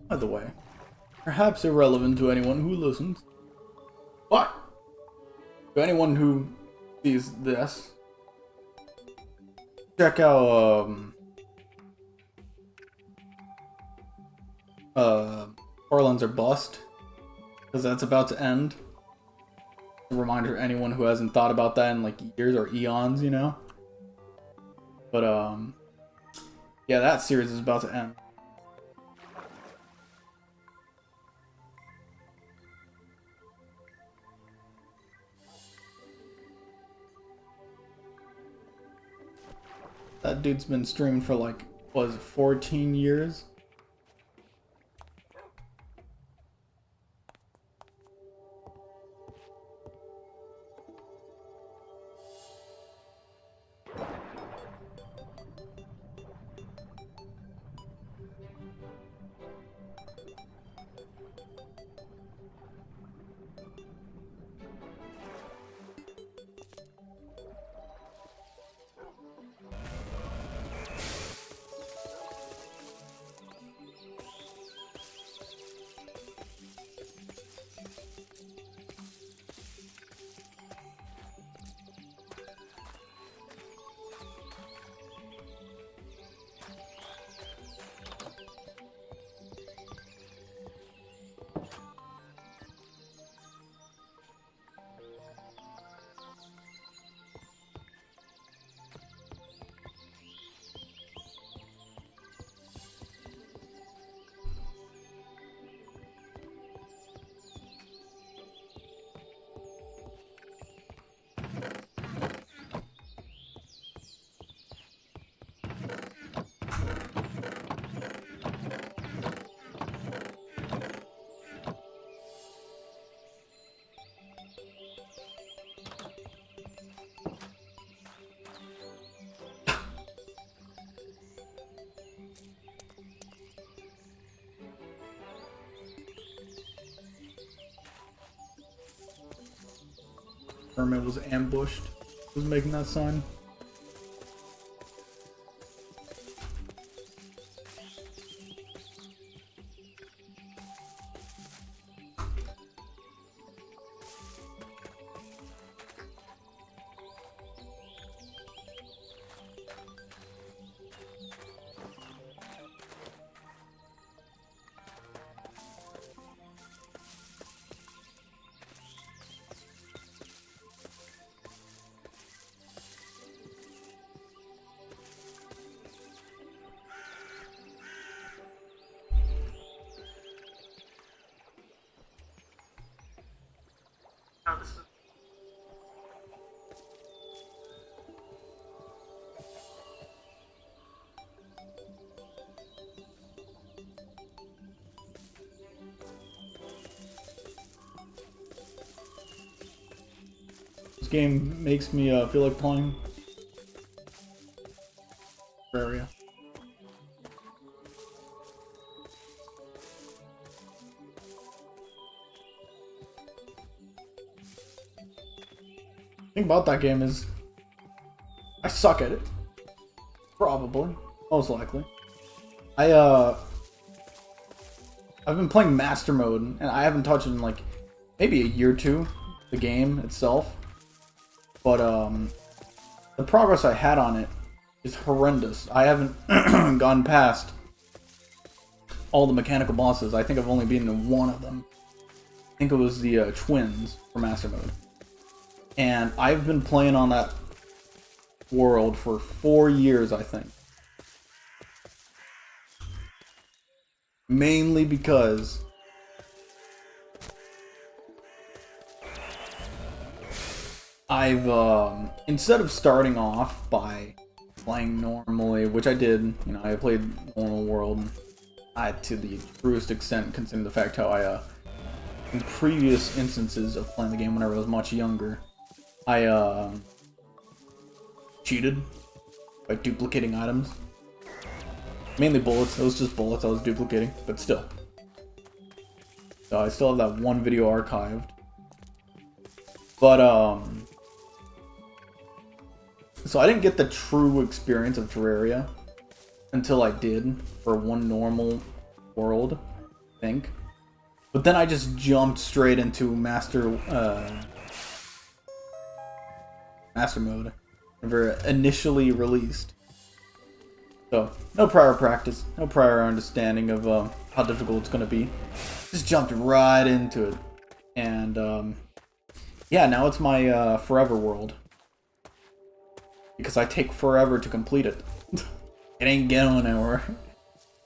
By the way, perhaps irrelevant to anyone who listens, but to anyone who sees this, check out Orleans or Bust, because that's about to end. A reminder to anyone who hasn't thought about that in like years or eons, you know. But yeah, that series is about to end. That dude's been streaming for like, what is it, 14 years? Hermit was ambushed. Who's making that sign? This game makes me feel like playing Terraria. The thing about that game is I suck at it. Probably. Most likely. I've been playing Master Mode and I haven't touched it in like maybe a year or two, the game itself. But the progress I had on it is horrendous. I haven't gone past all the mechanical bosses. I think I've only been in one of them. I think it was the twins for Master Mode. And I've been playing on that world for 4 years, I think. Mainly because I've, instead of starting off by playing normally, which I did, you know, I played normal world to the truest extent, considering the fact how I, in previous instances of playing the game whenever I was much younger, I, cheated by duplicating items. Mainly bullets. It was just bullets I was duplicating, but still. So I still have that one video archived. But, So I didn't get the true experience of Terraria until I did for one normal world, I think. But then I just jumped straight into master mode, whenever initially released. So no prior practice, no prior understanding of how difficult it's gonna be. Just jumped right into it, and yeah, now it's my forever world because I take forever to complete it. It ain't going anywhere.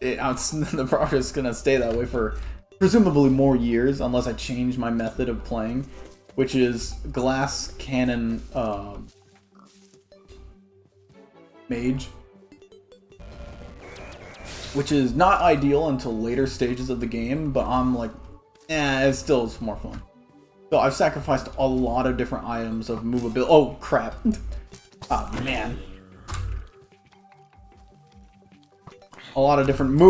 The progress is gonna stay that way for presumably more years, unless I change my method of playing, which is glass cannon mage, which is not ideal until later stages of the game, but I'm like, it still is more fun. So I've sacrificed a lot of different items of movability. Oh crap! Oh man. A lot of different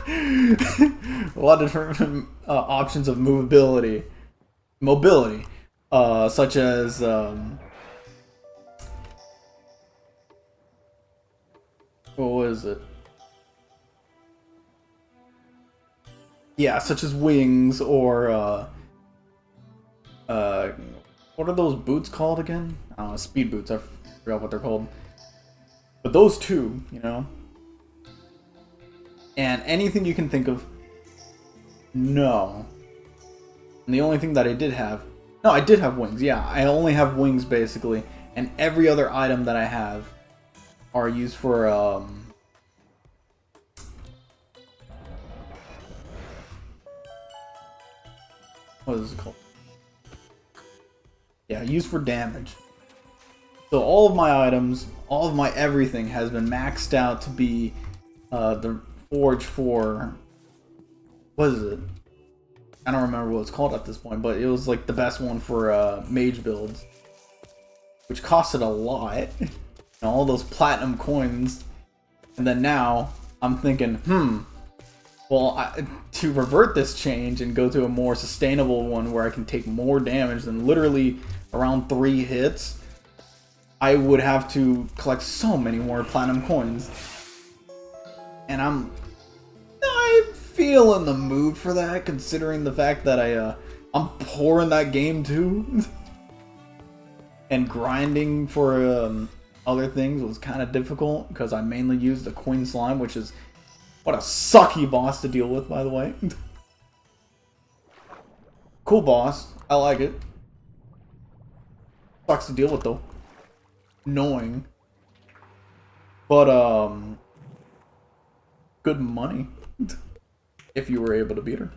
a lot of different options of mobility, such as what was it? Yeah, such as wings or what are those boots called again? I don't know, speed boots. I forgot what they're called. But those two, you know. And anything you can think of, no. And the only thing that I did have, no, I did have wings. Yeah, I only have wings basically, and every other item that I have are used for what is it called? Yeah, used for damage. So all of my items, all of my everything has been maxed out to be the forge for, what is it? I don't remember what it's called at this point, but it was like the best one for mage builds, which costed a lot, and all those platinum coins. And then now I'm thinking, well, to revert this change and go to a more sustainable one where I can take more damage than literally around 3 hits, I would have to collect so many more platinum coins. And I feel in the mood for that, considering the fact that I'm poor in that game too. And grinding for other things was kind of difficult because I mainly used the Queen Slime, which is what a sucky boss to deal with, by the way. Cool boss, I like it. Sucks to deal with though. Annoying. But good money if you were able to beat her.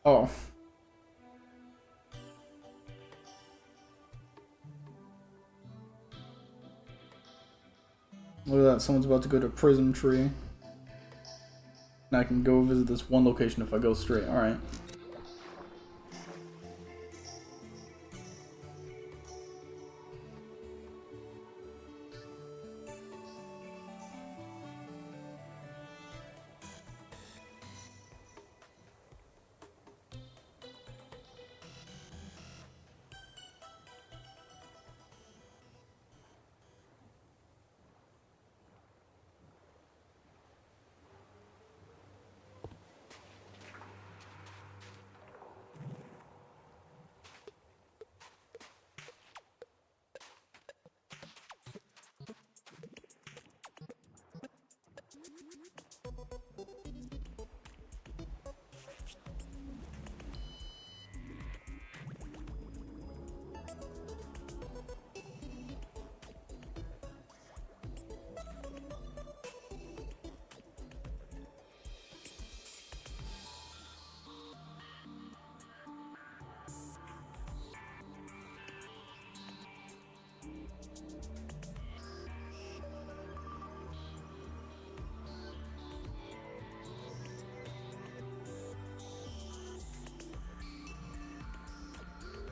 Oh. Look at that, someone's about to go to Prism Tree. And I can go visit this one location if I go straight. Alright.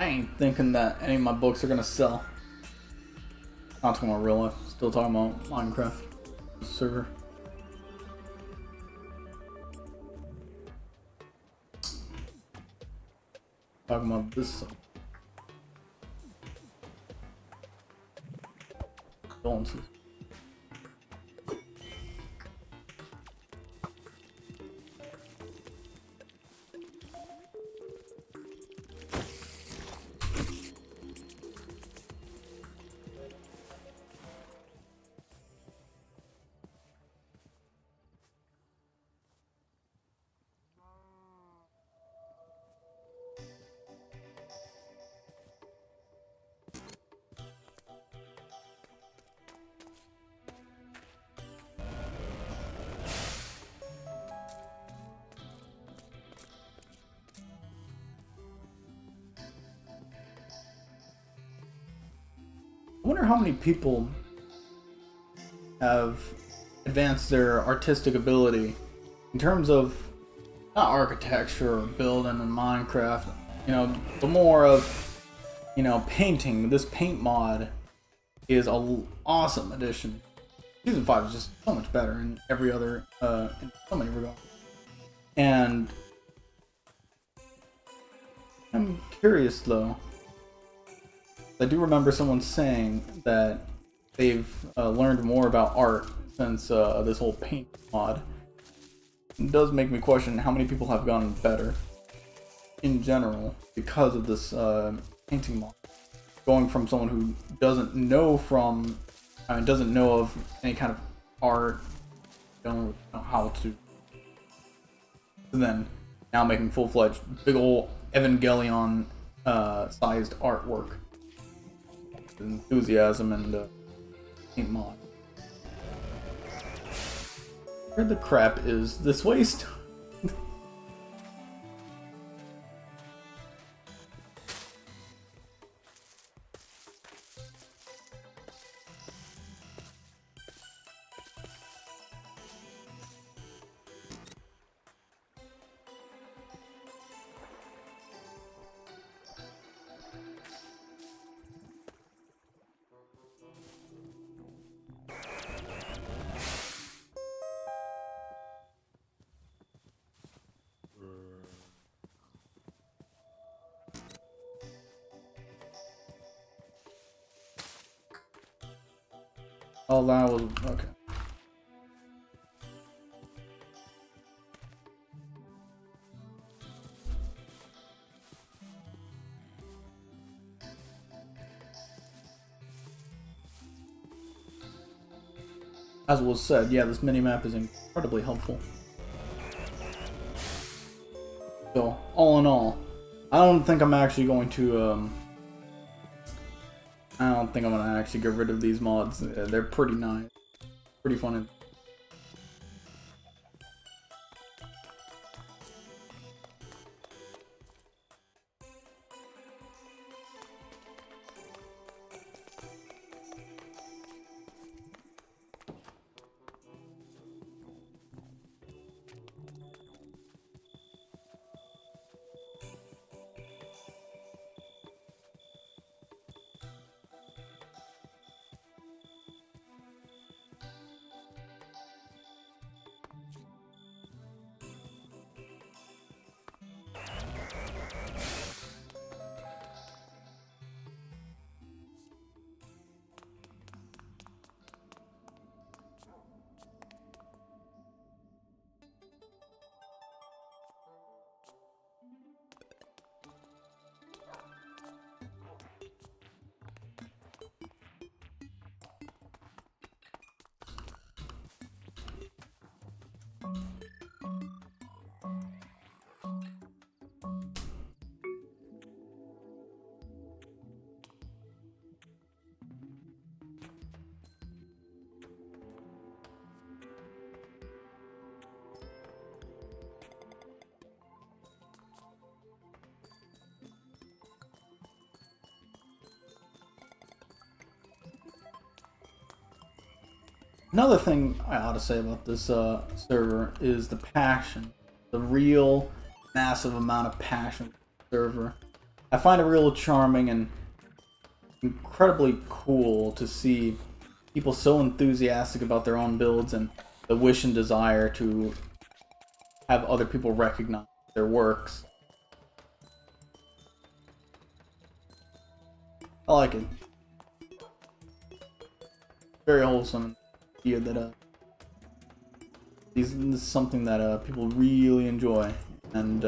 I ain't thinking that any of my books are gonna sell. Not talking about real life. Still talking about Minecraft server. Talking about this. Condolences. I wonder how many people have advanced their artistic ability in terms of not architecture or building in Minecraft, you know, but more of, you know, painting. This paint mod is an awesome addition. Season 5 is just so much better in every other, in so many regards. And I'm curious though. I do remember someone saying that they've learned more about art since this whole paint mod. It does make me question how many people have gotten better in general because of this painting mod. Going from someone who doesn't know doesn't know of any kind of art, don't know how to, and then now making full-fledged, big ol' Evangelion sized artwork. Enthusiasm and paint mod. Where the crap is this waste? Oh, that was okay. As was said, yeah, this mini-map is incredibly helpful. So, all in all, I don't think I'm actually going to, I don't think I'm gonna actually get rid of these mods. They're pretty nice. Pretty fun. Another thing I ought to say about this server is the passion. The real massive amount of passion for the server. I find it real charming and incredibly cool to see people so enthusiastic about their own builds and the wish and desire to have other people recognize their works. I like it. Very wholesome idea that this is something that people really enjoy, and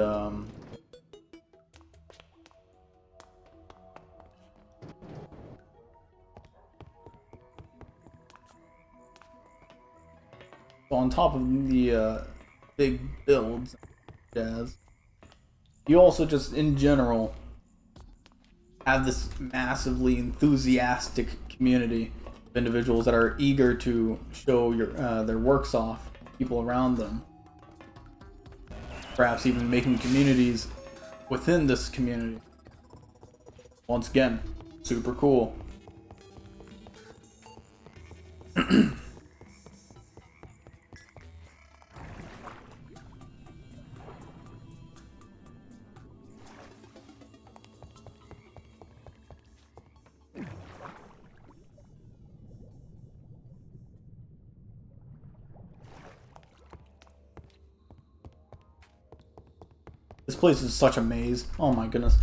so on top of the big builds, jazz, you also just in general have this massively enthusiastic community of individuals that are eager to show their works off to people around them. Perhaps even making communities within this community. Once again, super cool. This place is such a maze. Oh my goodness.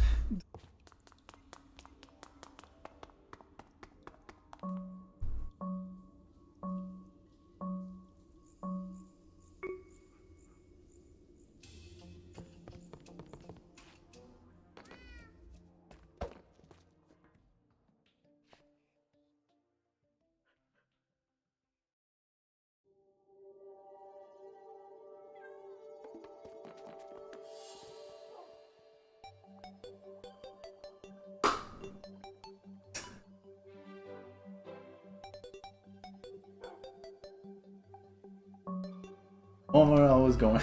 Oh my god, I was going.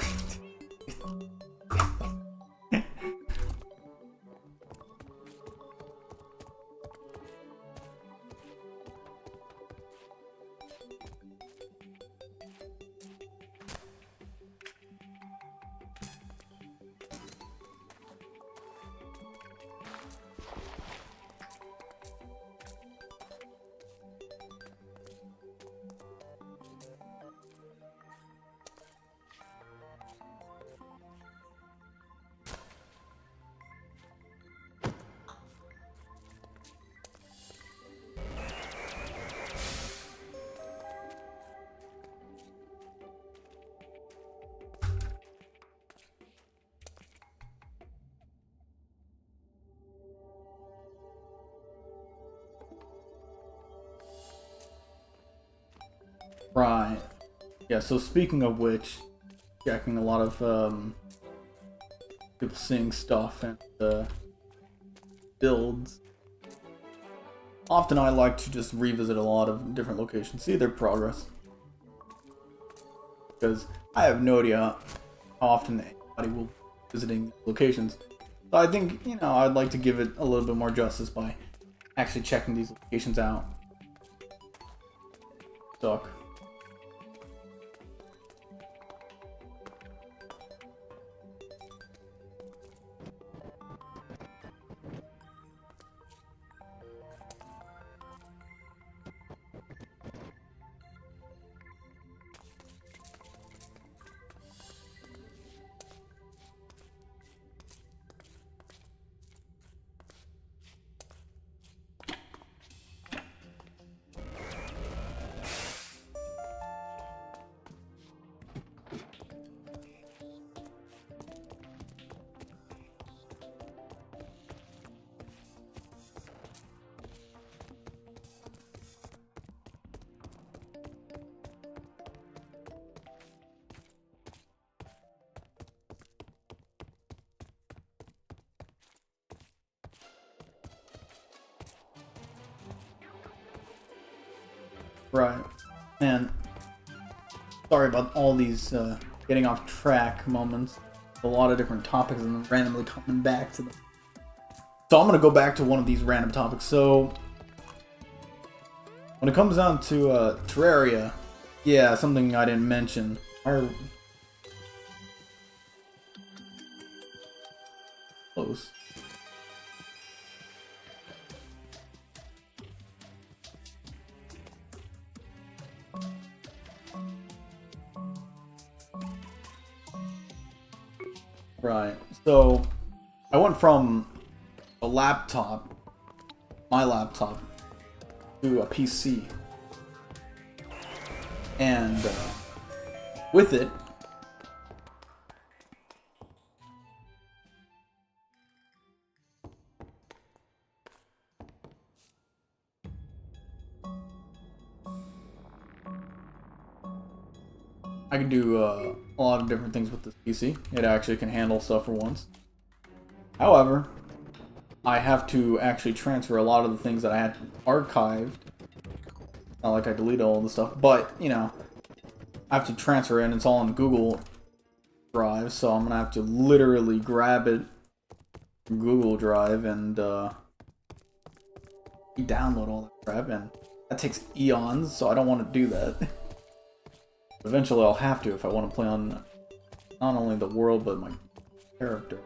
Right. Yeah, so speaking of which, checking a lot of people seeing stuff and builds. Often I like to just revisit a lot of different locations, see their progress. Because I have no idea how often anybody will be visiting locations. So I think, you know, I'd like to give it a little bit more justice by actually checking these locations out. Suck. Right. Man, sorry about all these getting off track moments. A lot of different topics and then randomly coming back to them. So I'm going to go back to one of these random topics. So, when it comes down to Terraria, yeah, something I didn't mention. Close. Right. So I went from a laptop, my laptop, to a PC, and with it, I can do a lot of different things with this PC. It actually can handle stuff for once. However, I have to actually transfer a lot of the things that I had archived. Not like I deleted all the stuff, but, you know, I have to transfer it, and it's all on Google Drive, so I'm gonna have to literally grab it from Google Drive and download all that crap, and that takes eons, so I don't want to do that. Eventually I'll have to if I want to play on not only the world, but my character.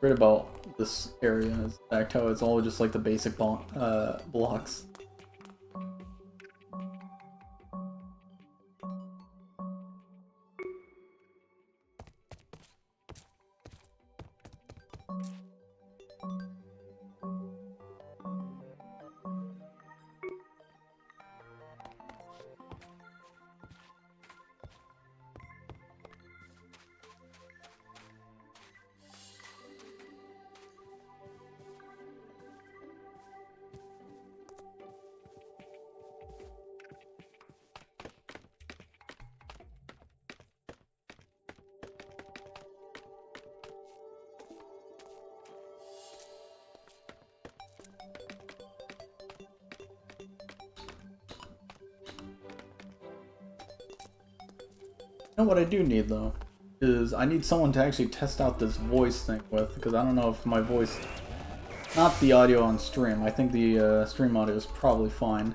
Great about this area is back how it's all just like the basic blocks. You know what I do need though is I need someone to actually test out this voice thing with, because I don't know if my voice, not the audio on stream, I think the stream audio is probably fine,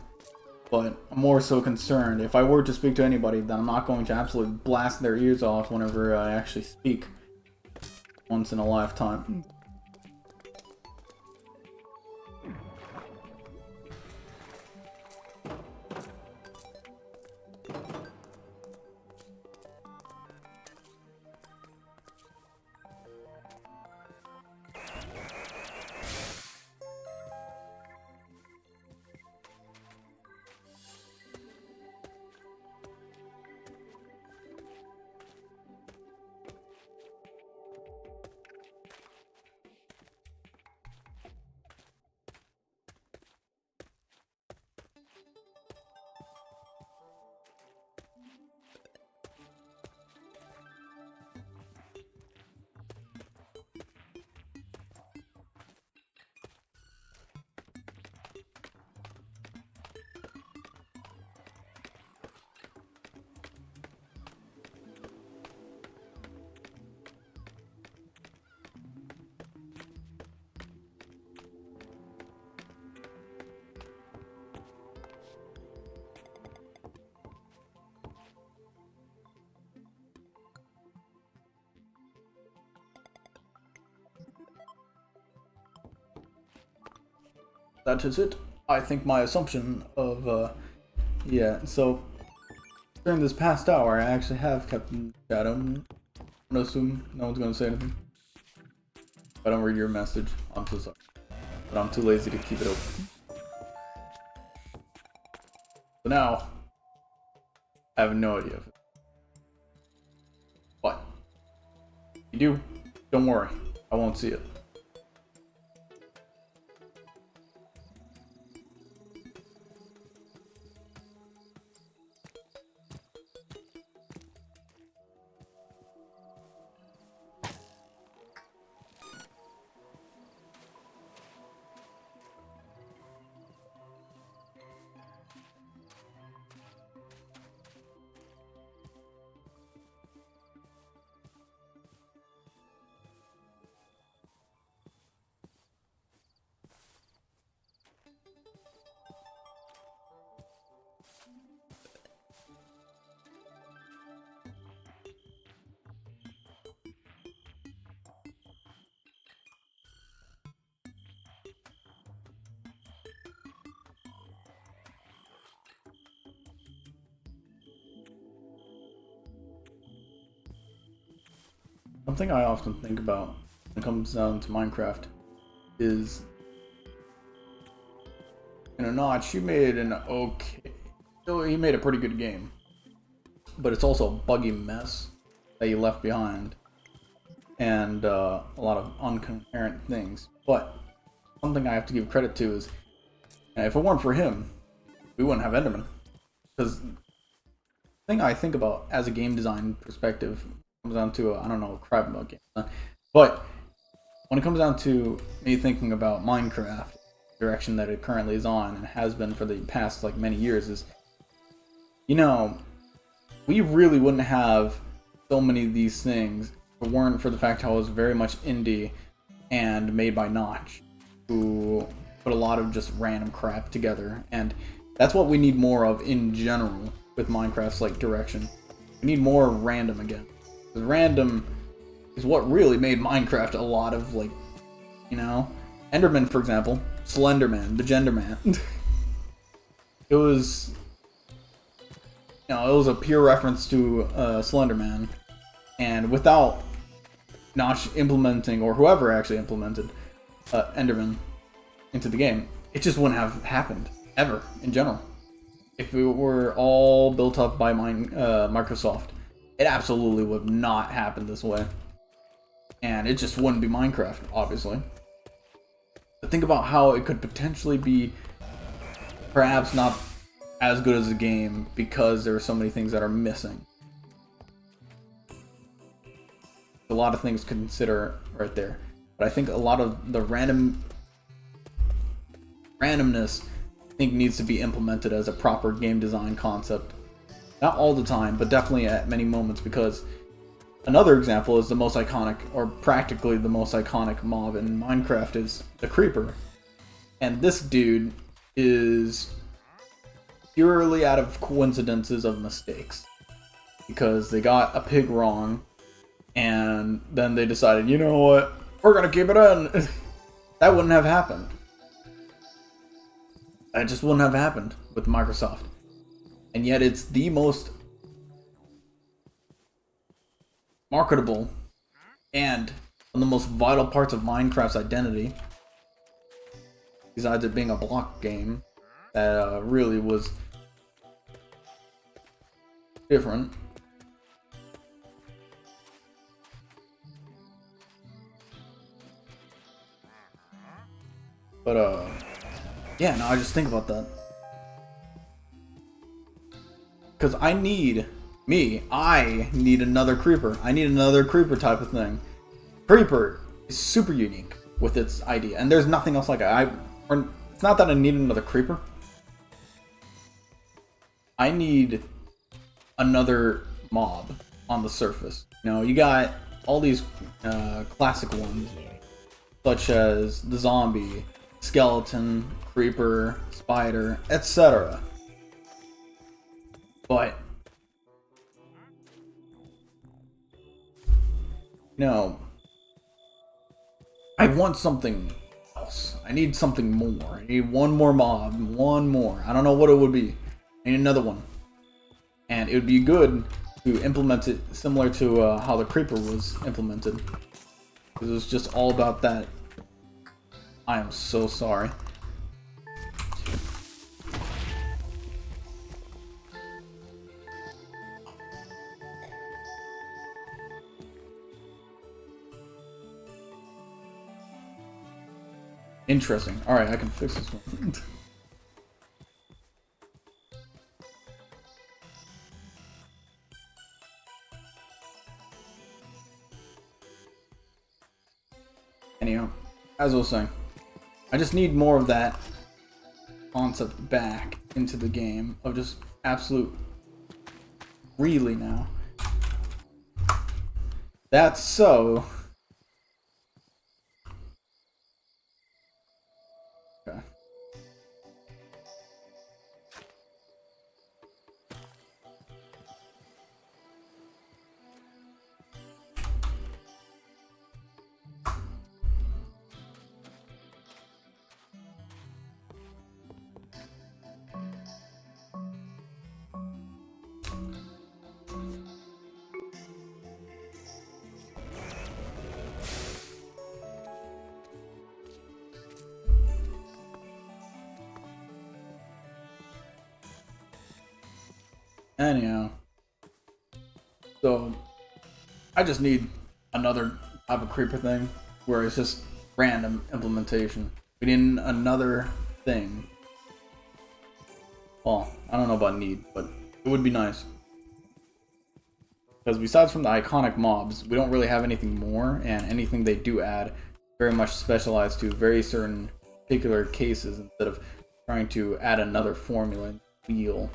but I'm more so concerned if I were to speak to anybody that I'm not going to absolutely blast their ears off whenever I actually speak once in a lifetime. That is it. I think my assumption of, yeah, so during this past hour, I actually have kept in shadow. I'm gonna assume no one's gonna say anything. If I don't read your message, I'm so sorry. But I'm too lazy to keep it open. So now, I have no idea. What? If you do, don't worry. I won't see it. Something I often think about when it comes down to Minecraft is, Notch, you made an okay, he made a pretty good game, but it's also a buggy mess that you left behind, and a lot of uncoherent things. But something I have to give credit to is, if it weren't for him, we wouldn't have Enderman. Because the thing I think about as a game design perspective comes down to, I don't know, crap about game design, but when it comes down to me thinking about Minecraft, the direction that it currently is on and has been for the past like many years is, we really wouldn't have so many of these things if it weren't for the fact how it was very much indie and made by Notch, who put a lot of just random crap together. And that's what we need more of in general with Minecraft's like direction. We need more random again. Because random is what really made Minecraft a lot of like, Enderman, for example, Slenderman, the Genderman. It was, it was a pure reference to Slenderman, and without Notch implementing, or whoever actually implemented Enderman into the game, it just wouldn't have happened ever in general. If it were all built up by Microsoft, it absolutely would not happen this way, and it just wouldn't be Minecraft, obviously. But think about how it could potentially be perhaps not as good as a game because there are so many things that are missing. A lot of things to consider right there. But I think a lot of the randomness I think needs to be implemented as a proper game design concept. Not all the time, but definitely at many moments, because another example is the most iconic, or practically the most iconic mob in Minecraft is the Creeper. And this dude is purely out of coincidences of mistakes. Because they got a pig wrong, and then they decided, you know what, we're gonna keep it in. That wouldn't have happened. That just wouldn't have happened with Microsoft. And yet it's the most marketable and one of the most vital parts of Minecraft's identity, besides it being a block game that really was different. But yeah, no, I just think about that. Because I need another creeper. I need another creeper type of thing. Creeper is super unique with its idea, and there's nothing else like it. It's not that I need another creeper. I need another mob on the surface. You got all these classic ones, such as the zombie, skeleton, creeper, spider, etc. But I want something else. I need something more. I need one more mob, one more. I don't know what it would be. I need another one. And it would be good to implement it similar to how the creeper was implemented. Because it was just all about that. I am so sorry. Interesting. Alright, I can fix this one. Anyhow, as I was saying, I just need more of that concept back into the game of just absolute really now. That's so. Okay. Anyhow, so I just need another type of creeper thing where it's just random implementation. We need another thing. Well, I don't know about need, but it would be nice. Because besides from the iconic mobs, we don't really have anything more, and anything they do add very much specialized to very certain particular cases instead of trying to add another formula in the wheel.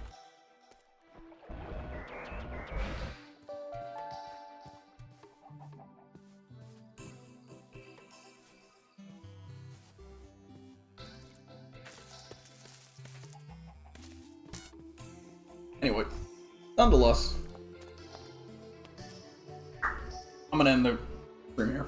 Anyway, nonetheless, I'm gonna end the premiere.